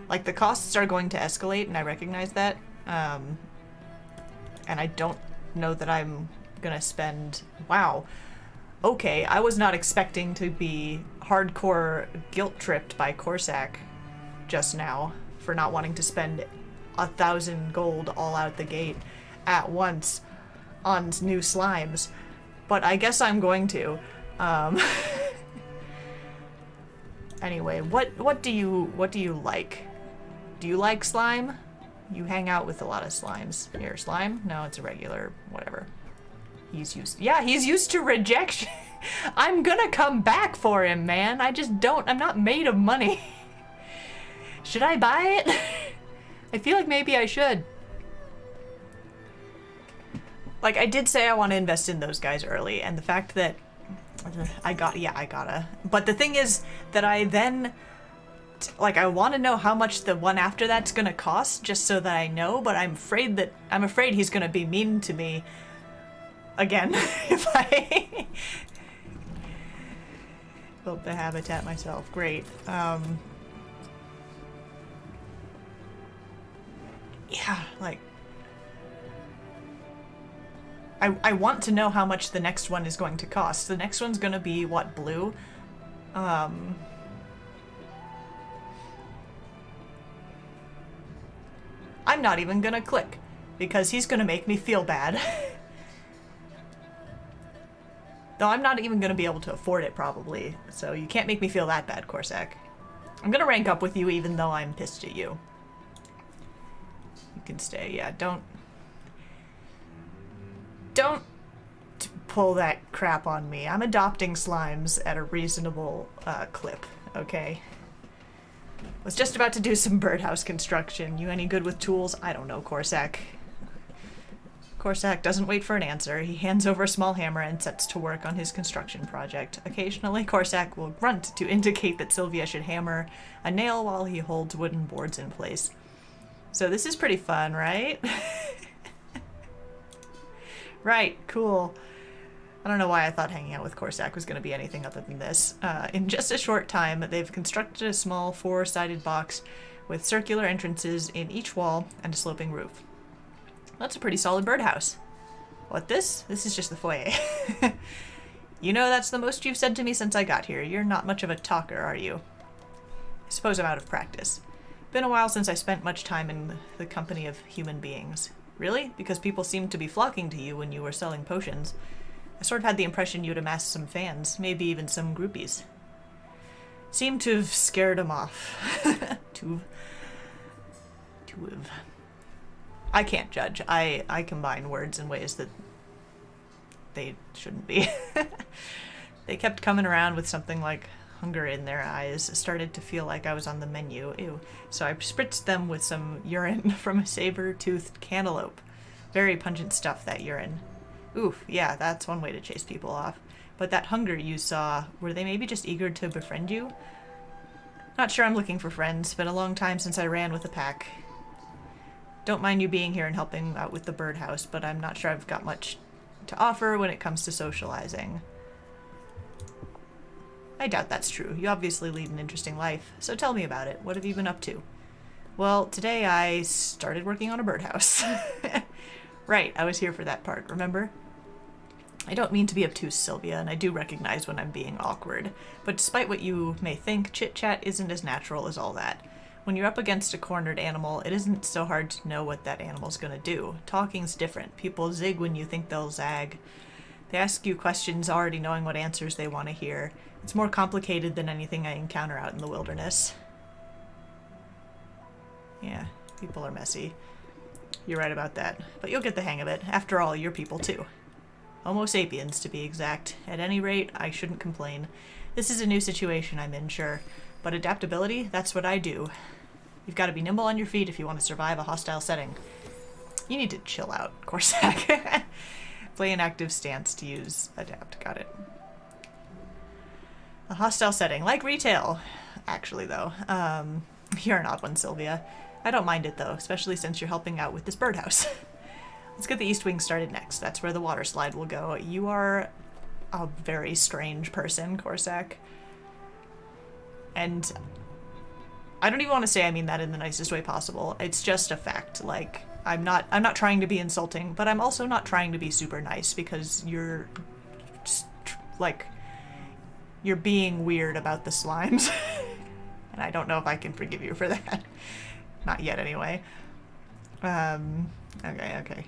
Like, the costs are going to escalate, and I recognize that. And I don't know that I'm gonna spend... Wow. Okay, I was not expecting to be hardcore guilt-tripped by Corsac just now for not wanting to spend 1,000 gold all out the gate at once on new slimes. But I guess I'm going to. Anyway, what do you like? Do you like slime? You hang out with a lot of slimes. Here, slime? No, it's a regular whatever. He's used to rejection. I'm gonna come back for him, man. I'm not made of money. Should I buy it? I feel like maybe I should. Like, I did say I want to invest in those guys early, and the fact that I gotta. But the thing is that I then, like, I want to know how much the one after that's gonna cost, just so that I know, but I'm afraid he's gonna be mean to me again if I built the habitat myself. Great. Yeah, like, I want to know how much the next one is going to cost. The next one's gonna be, what, blue? I'm not even gonna click, because he's gonna make me feel bad. Though I'm not even gonna be able to afford it, probably, so you can't make me feel that bad, Corsac. I'm gonna rank up with you even though I'm pissed at you. You can stay, yeah, don't pull that crap on me. I'm adopting slimes at a reasonable clip, okay? Was just about to do some birdhouse construction. You any good with tools? I don't know, Corsac. Corsac doesn't wait for an answer. He hands over a small hammer and sets to work on his construction project. Occasionally, Corsac will grunt to indicate that Sylvia should hammer a nail while he holds wooden boards in place. So this is pretty fun, right? Right, cool. I don't know why I thought hanging out with Corsac was going to be anything other than this. In just a short time, they've constructed a small four-sided box with circular entrances in each wall and a sloping roof. That's a pretty solid birdhouse. What, this? This is just the foyer. You know, that's the most you've said to me since I got here. You're not much of a talker, are you? I suppose I'm out of practice. Been a while since I spent much time in the company of human beings. Really? Because people seemed to be flocking to you when you were selling potions. I sort of had the impression you'd amassed some fans, maybe even some groupies. Seemed to have scared them off. to have. I can't judge. I combine words in ways that they shouldn't be. They kept coming around with something like hunger in their eyes. It started to feel like I was on the menu. Ew. So I spritzed them with some urine from a saber-toothed cantaloupe. Very pungent stuff, that urine. Oof, yeah, that's one way to chase people off. But that hunger you saw, were they maybe just eager to befriend you? Not sure I'm looking for friends. Been a long time since I ran with a pack. Don't mind you being here and helping out with the birdhouse, but I'm not sure I've got much to offer when it comes to socializing. I doubt that's true. You obviously lead an interesting life, so tell me about it. What have you been up to? Well, today I started working on a birdhouse. Right, I was here for that part, remember? I don't mean to be obtuse, Sylvia, and I do recognize when I'm being awkward, but despite what you may think, chit-chat isn't as natural as all that. When you're up against a cornered animal, it isn't so hard to know what that animal's gonna do. Talking's different. People zig when you think they'll zag. They ask you questions already knowing what answers they want to hear. It's more complicated than anything I encounter out in the wilderness. Yeah, people are messy. You're right about that. But you'll get the hang of it. After all, you're people too. Homo sapiens, to be exact. At any rate, I shouldn't complain. This is a new situation I'm in, sure. But adaptability, that's what I do. You've got to be nimble on your feet if you want to survive a hostile setting. You need to chill out, Corsac. Play an active stance to use adapt. Got it. A hostile setting, like retail. Actually, though. You're an odd one, Sylvia. I don't mind it, though, especially since you're helping out with this birdhouse. Let's get the East Wing started next. That's where the water slide will go. You are a very strange person, Corsac. And I don't even want to say I mean that in the nicest way possible. It's just a fact. Like, I'm not trying to be insulting, but I'm also not trying to be super nice because you're just, like, you're being weird about the slimes. And I don't know if I can forgive you for that. Not yet, anyway. Okay.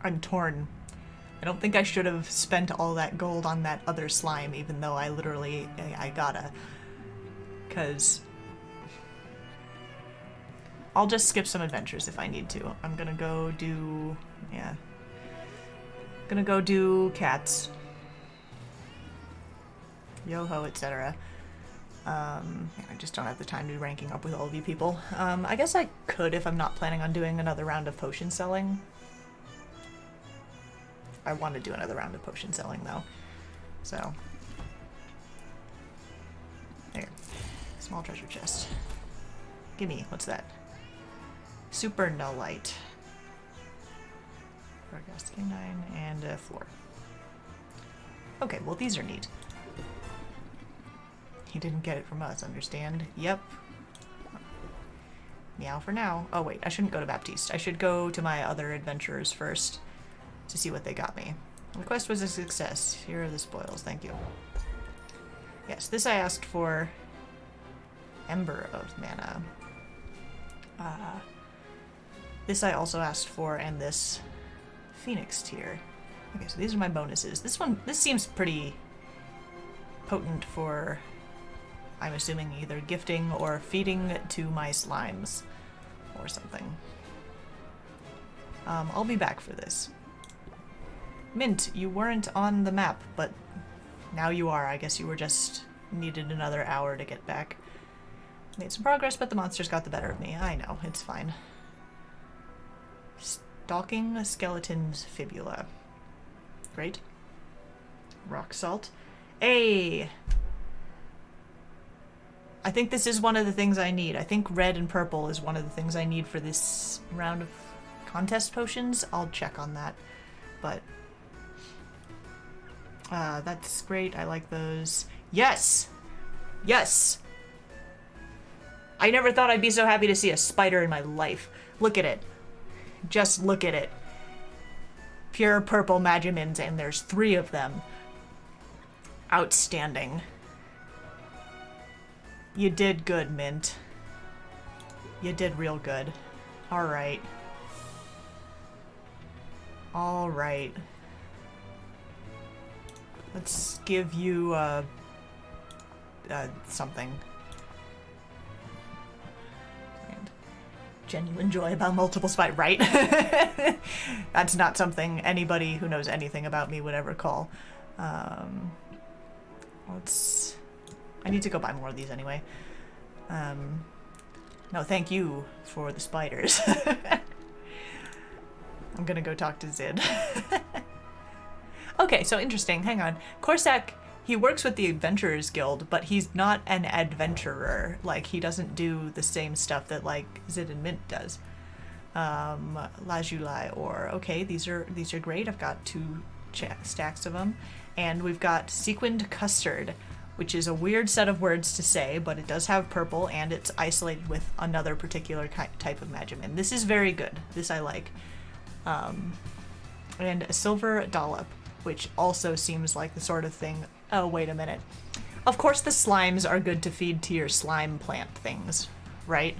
I'm torn. I don't think I should have spent all that gold on that other slime, even though I literally, I gotta. 'Cause I'll just skip some adventures if I need to. I'm gonna go do, yeah. Gonna go do cats. Yo-ho, etc. I just don't have the time to be ranking up with all of you people. I guess I could if I'm not planning on doing another round of potion selling. I want to do another round of potion selling, though. So. There. Small treasure chest. Gimme. What's that? Super nullite. Broadcast canine and a floor. Okay, well these are neat. He didn't get it from us, understand? Yep. Meow for now. Oh wait, I shouldn't go to Baptiste. I should go to my other adventurers first to see what they got me. The quest was a success. Here are the spoils, thank you. Yes, this I asked for. Ember of Mana. This I also asked for, and this Phoenix tier. Okay, so these are my bonuses. This seems pretty potent for, I'm assuming, either gifting or feeding to my slimes or something. I'll be back for this. Mint, you weren't on the map, but now you are. I guess you were just needed another hour to get back. Made some progress, but the monsters got the better of me. I know, it's fine. Stalking a skeleton's fibula. Great. Rock salt. Hey! I think this is one of the things I need. I think red and purple is one of the things I need for this round of contest potions. I'll check on that. But that's great. I like those. Yes! Yes! I never thought I'd be so happy to see a spider in my life. Look at it. Just look at it. Pure purple Magimins, and there's 3 of them. Outstanding. You did good, Mint. You did real good. Alright. Alright. Let's give you, something. Genuine joy about multiple spite, right? That's not something anybody who knows anything about me would ever call. Let's... I need to go buy more of these anyway. No, thank you for the spiders. I'm gonna go talk to Zid. Okay, so interesting. Hang on. Corsac, he works with the Adventurers Guild, but he's not an adventurer. Like, he doesn't do the same stuff that, like, Zid and Mint does. Lajulai ore. Okay, these are great. I've got 2 stacks of them. And we've got sequined custard, which is a weird set of words to say, but it does have purple, and it's isolated with another particular type of Magimin. This is very good. This I like. And a silver dollop, which also seems like the sort of thing... Oh, wait a minute. Of course the slimes are good to feed to your slime plant things, right?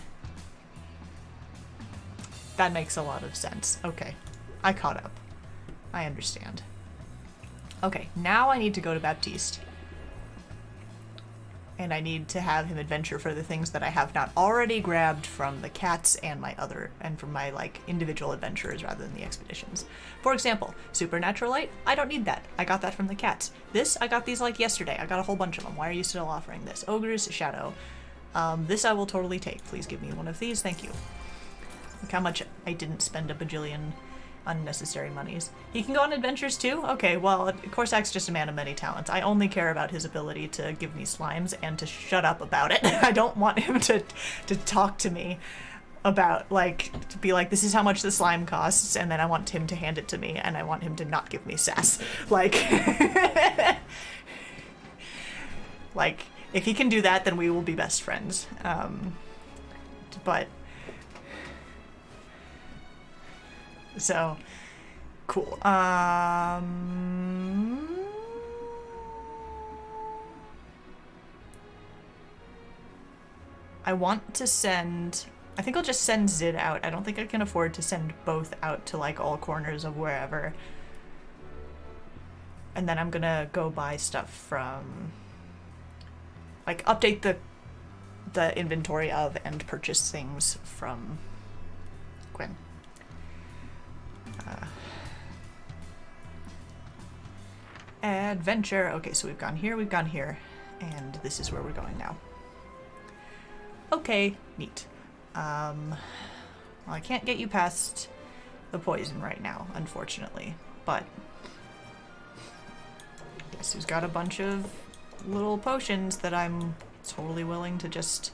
That makes a lot of sense. Okay. I caught up. I understand. Okay, now I need to go to Baptiste. And I need to have him adventure for the things that I have not already grabbed from the cats and from my, like, individual adventurers rather than the expeditions. For example, Supernatural Light, I don't need that. I got that from the cats. This, I got these, like, yesterday. I got a whole bunch of them. Why are you still offering this? Ogre's Shadow. This I will totally take. Please give me one of these. Thank you. Look how much I didn't spend a bajillion unnecessary monies. He can go on adventures too? Okay, well, Corsack's just a man of many talents. I only care about his ability to give me slimes and to shut up about it. I don't want him to talk to me about, like, to be like, this is how much the slime costs, and then I want him to hand it to me, and I want him to not give me sass. Like, like, if he can do that, then we will be best friends. But so, cool. I want to send... I think I'll just send Zid out. I don't think I can afford to send both out to, like, all corners of wherever. And then I'm gonna go buy stuff from... like, update the inventory of and purchase things from Quinn. Adventure. Okay, so we've gone here, and this is where we're going now. Okay, neat. Well, I can't get you past the poison right now, unfortunately, but guess who's got a bunch of little potions that I'm totally willing to just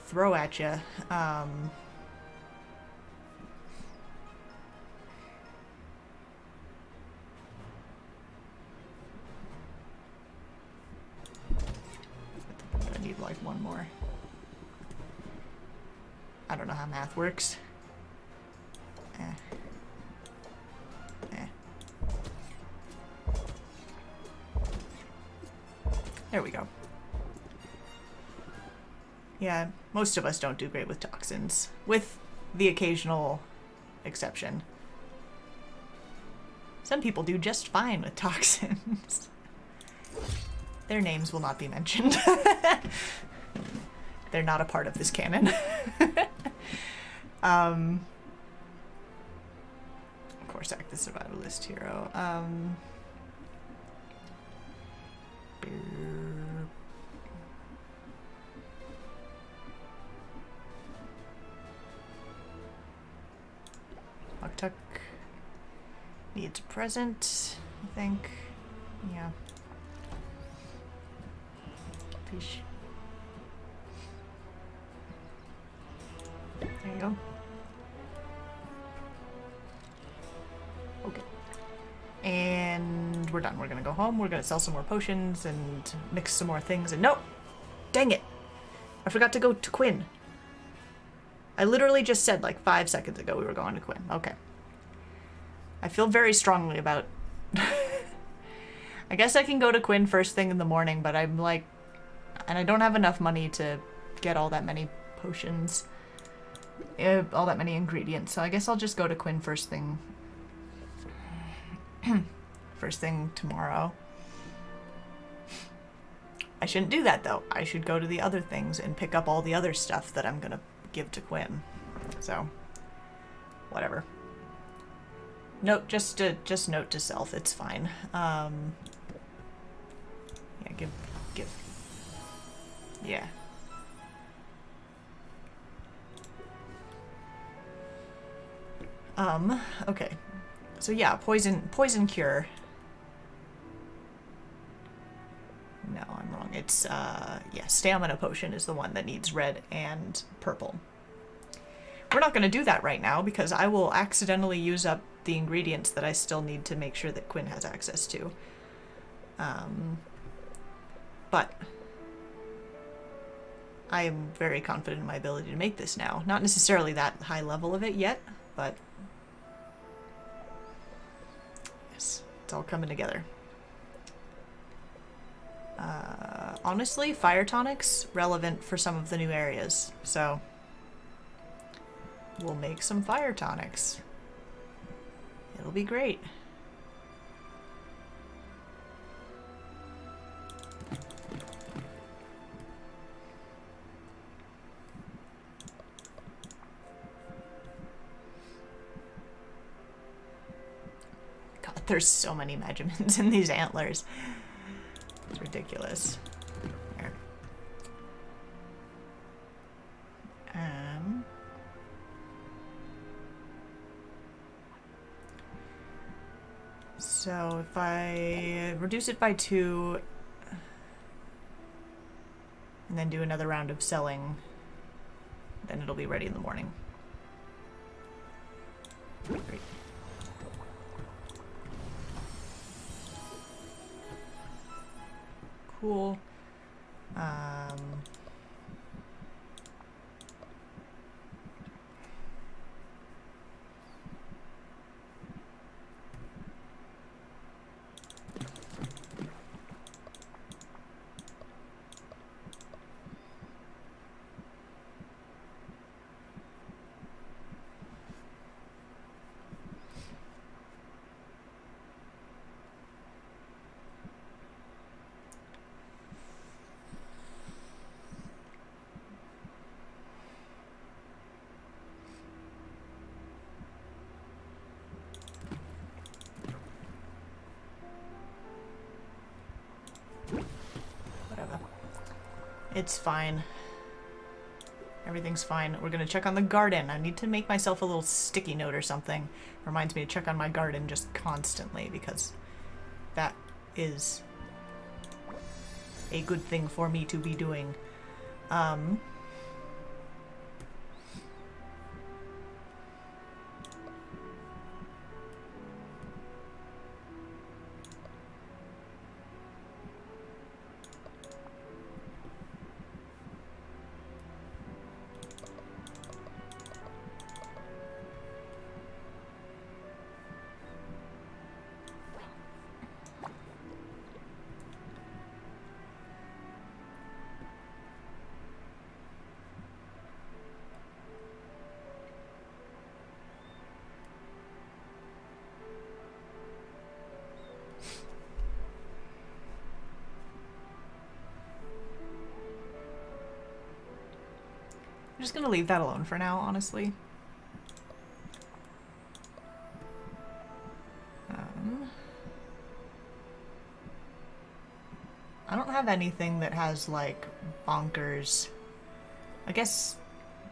throw at you. I need like one more. I don't know how math works. There we go. Yeah, most of us don't do great with toxins, with the occasional exception. Some people do just fine with toxins. Their names will not be mentioned. They're not a part of this canon. Of course, act the survivalist hero. Tuck needs a present, I think. Yeah. Fish. There you go. Okay. And we're done. We're gonna go home. We're gonna sell some more potions and mix some more things. And no! Dang it! I forgot to go to Quinn. I literally just said like 5 seconds ago we were going to Quinn. Okay. I feel very strongly about... I guess I can go to Quinn first thing in the morning, but I'm like... And I don't have enough money to get all that many potions. All that many ingredients, so I guess I'll just go to Quinn first thing. First thing tomorrow. I shouldn't do that though. I should go to the other things and pick up all the other stuff that I'm gonna give to Quinn. So, whatever. Note, just note to self, it's fine. Yeah, give. Yeah. Okay. So yeah, poison cure. No, I'm wrong. It's, yeah, stamina potion is the one that needs red and purple. We're not going to do that right now because I will accidentally use up the ingredients that I still need to make sure that Quinn has access to. But I am very confident in my ability to make this now. Not necessarily that high level of it yet, but yes, it's all coming together. Honestly, fire tonics relevant for some of the new areas, so we'll make some fire tonics. It'll be great. God, there's so many Magimins in these antlers. It's ridiculous. There. So if I reduce it by 2 and then do another round of selling, then it'll be ready in the morning. Great. Cool. Whatever. It's fine. Everything's fine. We're gonna check on the garden. I need to make myself a little sticky note or something. Reminds me to check on my garden just constantly, because that is a good thing for me to be doing. I'm just gonna leave that alone for now, honestly. I don't have anything that has, like, bonkers. I guess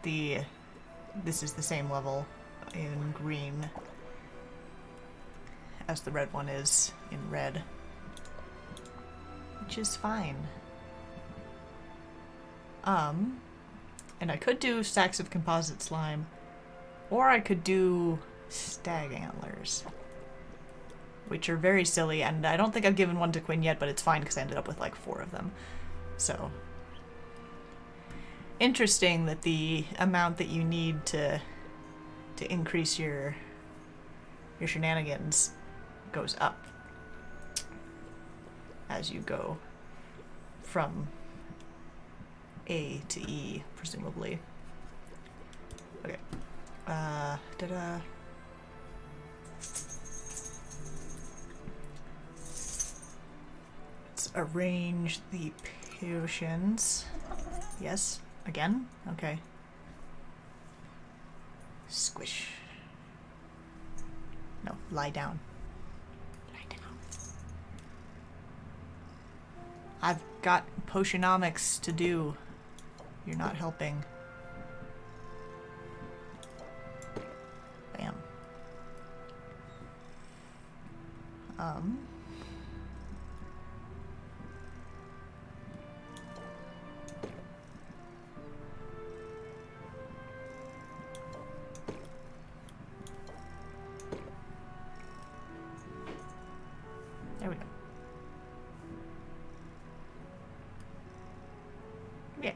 this is the same level in green as the red one is in red, which is fine. And I could do stacks of composite slime, or I could do stag antlers, which are very silly, and I don't think I've given one to Quinn yet, but it's fine because I ended up with like 4 of them. So interesting that the amount that you need to increase your shenanigans goes up as you go from A to E, presumably. Okay. Let's arrange the potions. Yes, again? Okay. Squish. No, lie down. Lie down. I've got Potionomics to do. You're not helping. Bam. There we go. Yeah.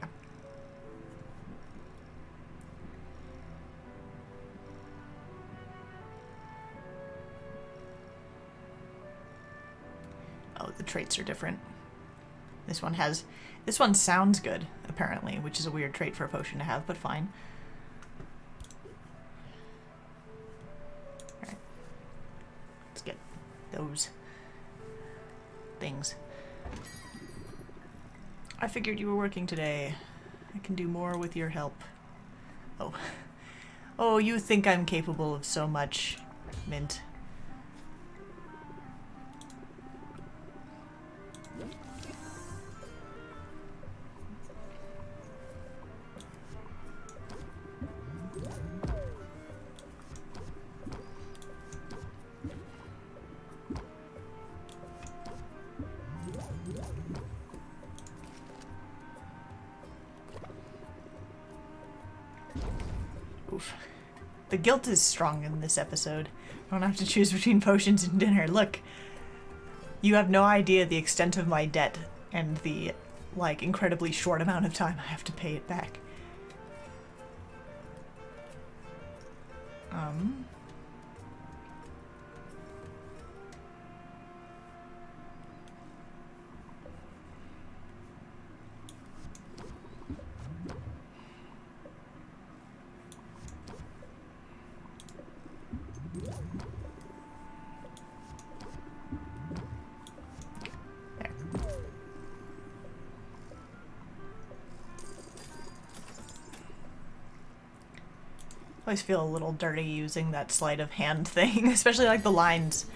Oh, the traits are different. This one sounds good, apparently, which is a weird trait for a potion to have, but fine. Alright. those things. I figured you were working today. I can do more with your help. Oh. Oh, you think I'm capable of so much, Mint. Oof. The guilt is strong in this episode. I don't have to choose between potions and dinner. Look, you have no idea the extent of my debt and the, like, incredibly short amount of time I have to pay it back. I always feel a little dirty using that sleight of hand thing, especially like the lines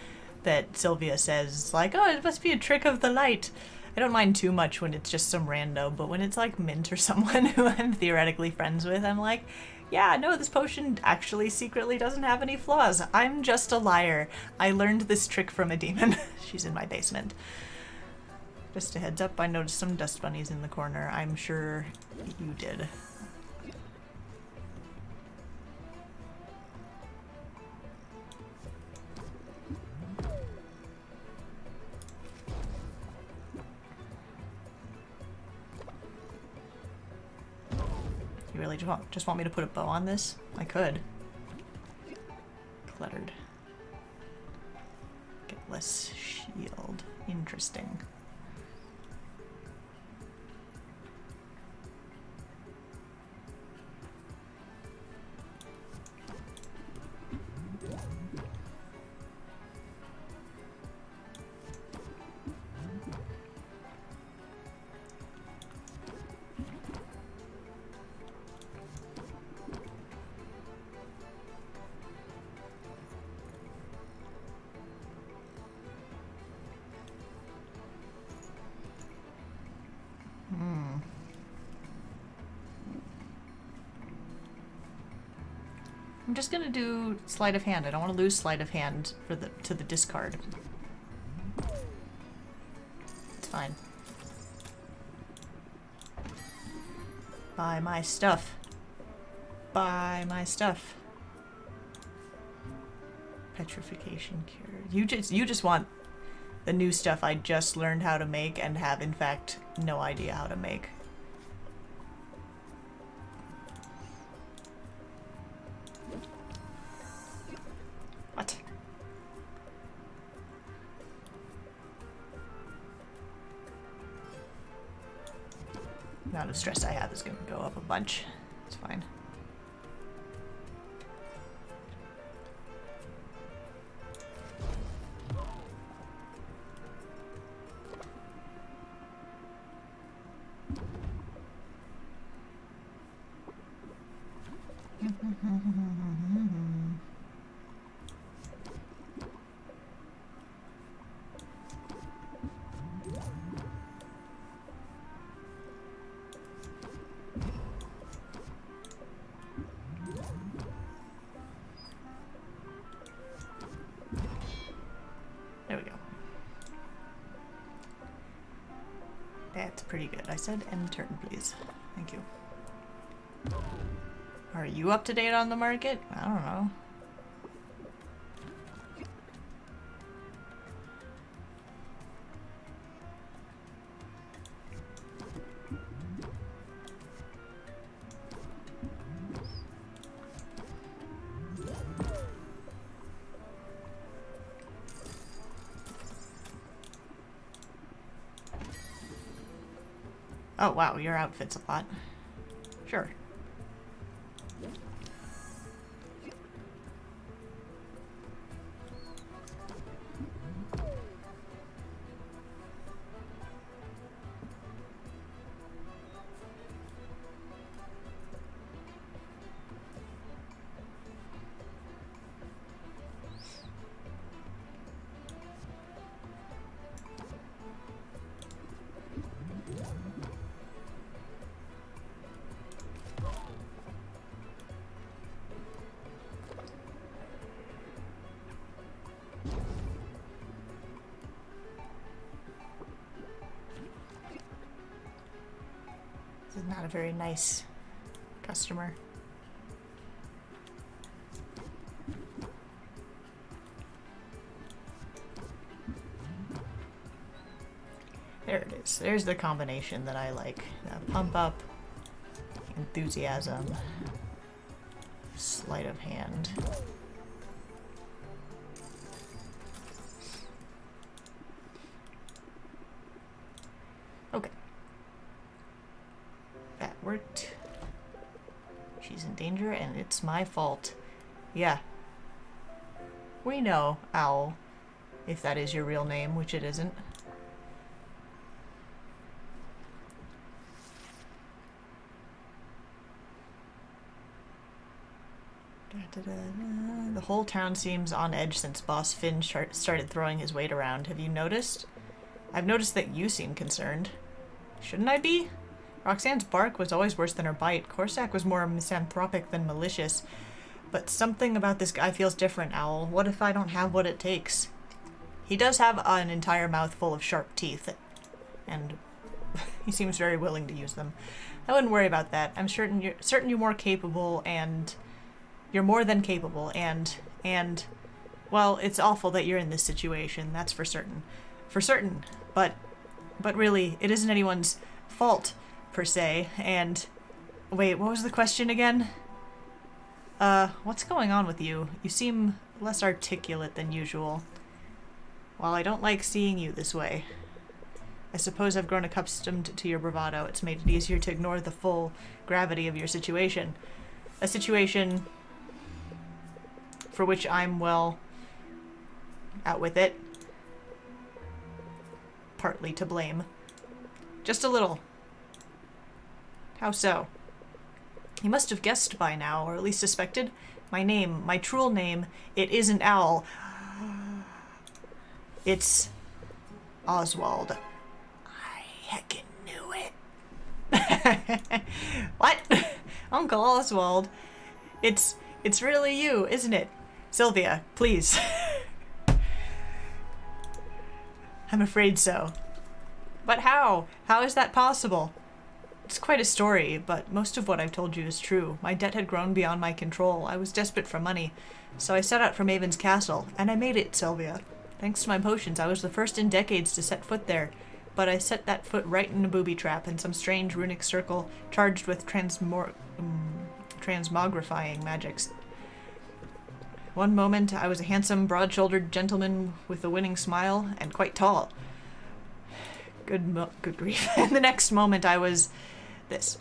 that Sylvia says, like, oh, it must be a trick of the light. I don't mind too much when it's just some rando, but when it's like Mint or someone who I'm theoretically friends with, I'm like, yeah, no, this potion actually secretly doesn't have any flaws. I'm just a liar. I learned this trick from a demon. She's in my basement. Just a heads up, I noticed some dust bunnies in the corner. I'm sure you did. You really just want me to put a bow on this? I could. Cluttered. Get less shield. Interesting. I'm just gonna do sleight of hand. I don't want to lose sleight of hand for to the discard. It's fine. Buy my stuff. Buy my stuff. Petrification cure. You just want the new stuff I just learned how to make and have in fact no idea how to make. What? The amount of stress I have is going to go up a bunch. It's fine. There we go. That's pretty good. I said end turn, please. Thank you. Are you up to date on the market? I don't know. Oh wow, your outfit's a lot. Sure. This is not a very nice customer. There it is. There's the combination that I like. Pump up, enthusiasm, sleight of hand. Okay. That worked. She's in danger and it's my fault. Yeah. We know, Owl, if that is your real name, which it isn't. The whole town seems on edge since Boss Finn started throwing his weight around. Have you noticed? I've noticed that you seem concerned. Shouldn't I be? Roxanne's bark was always worse than her bite. Corsac was more misanthropic than malicious. But something about this guy feels different, Owl. What if I don't have what it takes? He does have an entire mouth full of sharp teeth. And he seems very willing to use them. I wouldn't worry about that. I'm certain you're more capable and... You're more than capable, and, well, it's awful that you're in this situation, that's for certain. For certain, but really, it isn't anyone's fault, per se, and... Wait, what was the question again? What's going on with you? You seem less articulate than usual. Well, I don't like seeing you this way. I suppose I've grown accustomed to your bravado. It's made it easier to ignore the full gravity of your situation. A situation... for which I'm, well, out with it. Partly to blame. Just a little. How so? You must have guessed by now, or at least suspected. My name, my true name, it isn't Owl. It's Oswald. I heckin' knew it. What? Uncle Oswald. It's really you, isn't it? Sylvia, please. I'm afraid so. But how? How is that possible? It's quite a story, but most of what I've told you is true. My debt had grown beyond my control. I was desperate for money. So I set out for Maven's castle, and I made it, Sylvia. Thanks to my potions, I was the first in decades to set foot there. But I set that foot right in a booby trap in some strange runic circle charged with transmogrifying magics. One moment, I was a handsome, broad-shouldered gentleman with a winning smile, and quite tall. Good grief. And the next moment, I was... this.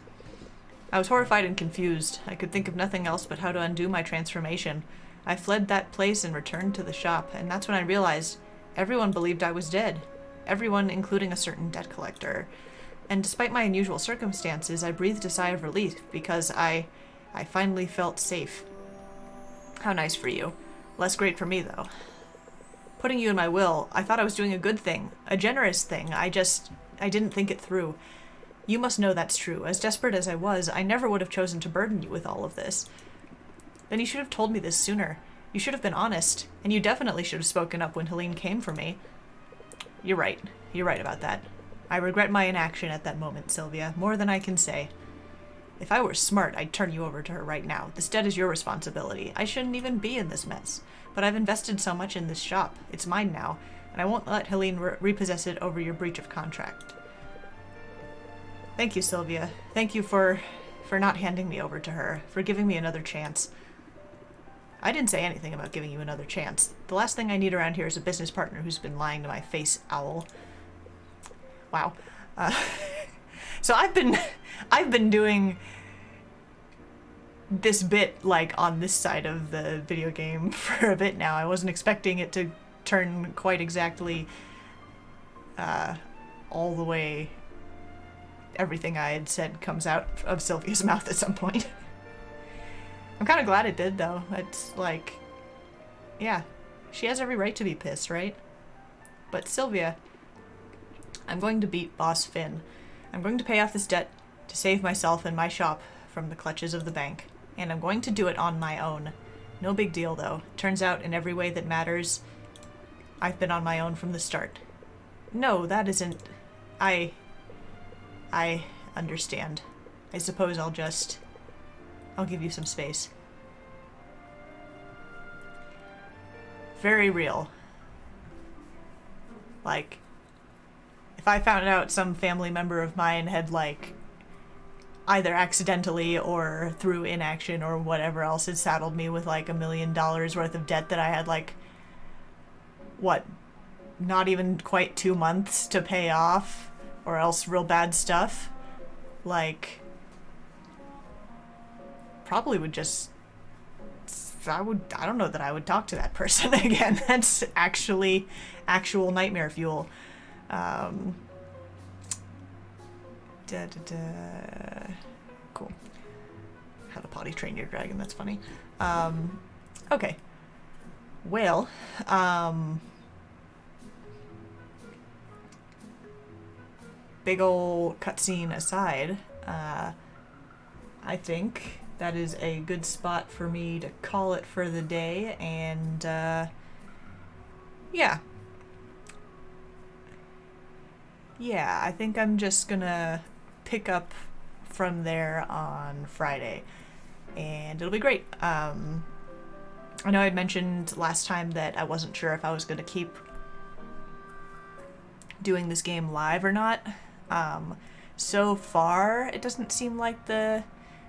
I was horrified and confused. I could think of nothing else but how to undo my transformation. I fled that place and returned to the shop, and that's when I realized everyone believed I was dead. Everyone, including a certain debt collector. And despite my unusual circumstances, I breathed a sigh of relief, because I finally felt safe. How nice for you. Less great for me, though. Putting you in my will, I thought I was doing a good thing, a generous thing. I didn't think it through. You must know that's true. As desperate as I was, I never would have chosen to burden you with all of this. Then you should have told me this sooner. You should have been honest, and you definitely should have spoken up when Helene came for me. You're right. You're right about that. I regret my inaction at that moment, Sylvia, more than I can say. If I were smart, I'd turn you over to her right now. This debt is your responsibility. I shouldn't even be in this mess. But I've invested so much in this shop. It's mine now, and I won't let Helene repossess it over your breach of contract. Thank you, Sylvia. Thank you for not handing me over to her, for giving me another chance. I didn't say anything about giving you another chance. The last thing I need around here is a business partner who's been lying to my face, Owl. Wow. So I've been doing this bit, like, on this side of the video game for a bit now. I wasn't expecting it to turn quite exactly all the way. Everything I had said comes out of Sylvia's mouth at some point. I'm kind of glad it did, though. It's like, yeah, she has every right to be pissed, right? But Sylvia, I'm going to beat Boss Finn. I'm going to pay off this debt to save myself and my shop from the clutches of the bank. And I'm going to do it on my own. No big deal, though. Turns out, in every way that matters, I've been on my own from the start. No, that isn't... I understand. I suppose I'll give you some space. Very real. Like, if I found out some family member of mine had, like, either accidentally or through inaction or whatever else had saddled me with, like, $1 million worth of debt that I had, like, what, not even quite 2 months to pay off, or else real bad stuff, like, probably would just, I don't know that I would talk to that person again. That's actual nightmare fuel. Cool. How to potty train your dragon, that's funny. Okay. Well, big ol' cutscene aside, I think that is a good spot for me to call it for the day, and yeah. Yeah, I think I'm just gonna pick up from there on Friday, and it'll be great. I know I'd mentioned last time that I wasn't sure if I was gonna keep doing this game live or not. So far, it doesn't seem like the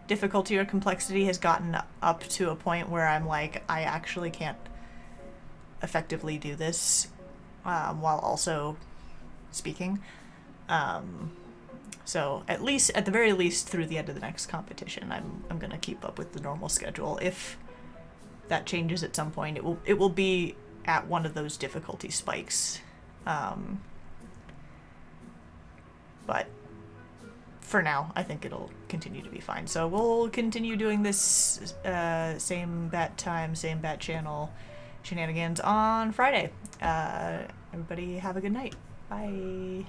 difficulty or complexity has gotten up to a point where I'm like, I actually can't effectively do this while also speaking. So at the very least through the end of the next competition, I'm gonna keep up with the normal schedule. If that changes at some point, it will be at one of those difficulty spikes. But for now, I think it'll continue to be fine. So we'll continue doing this same bat time, same bat channel shenanigans on Friday. Everybody have a good night. Bye.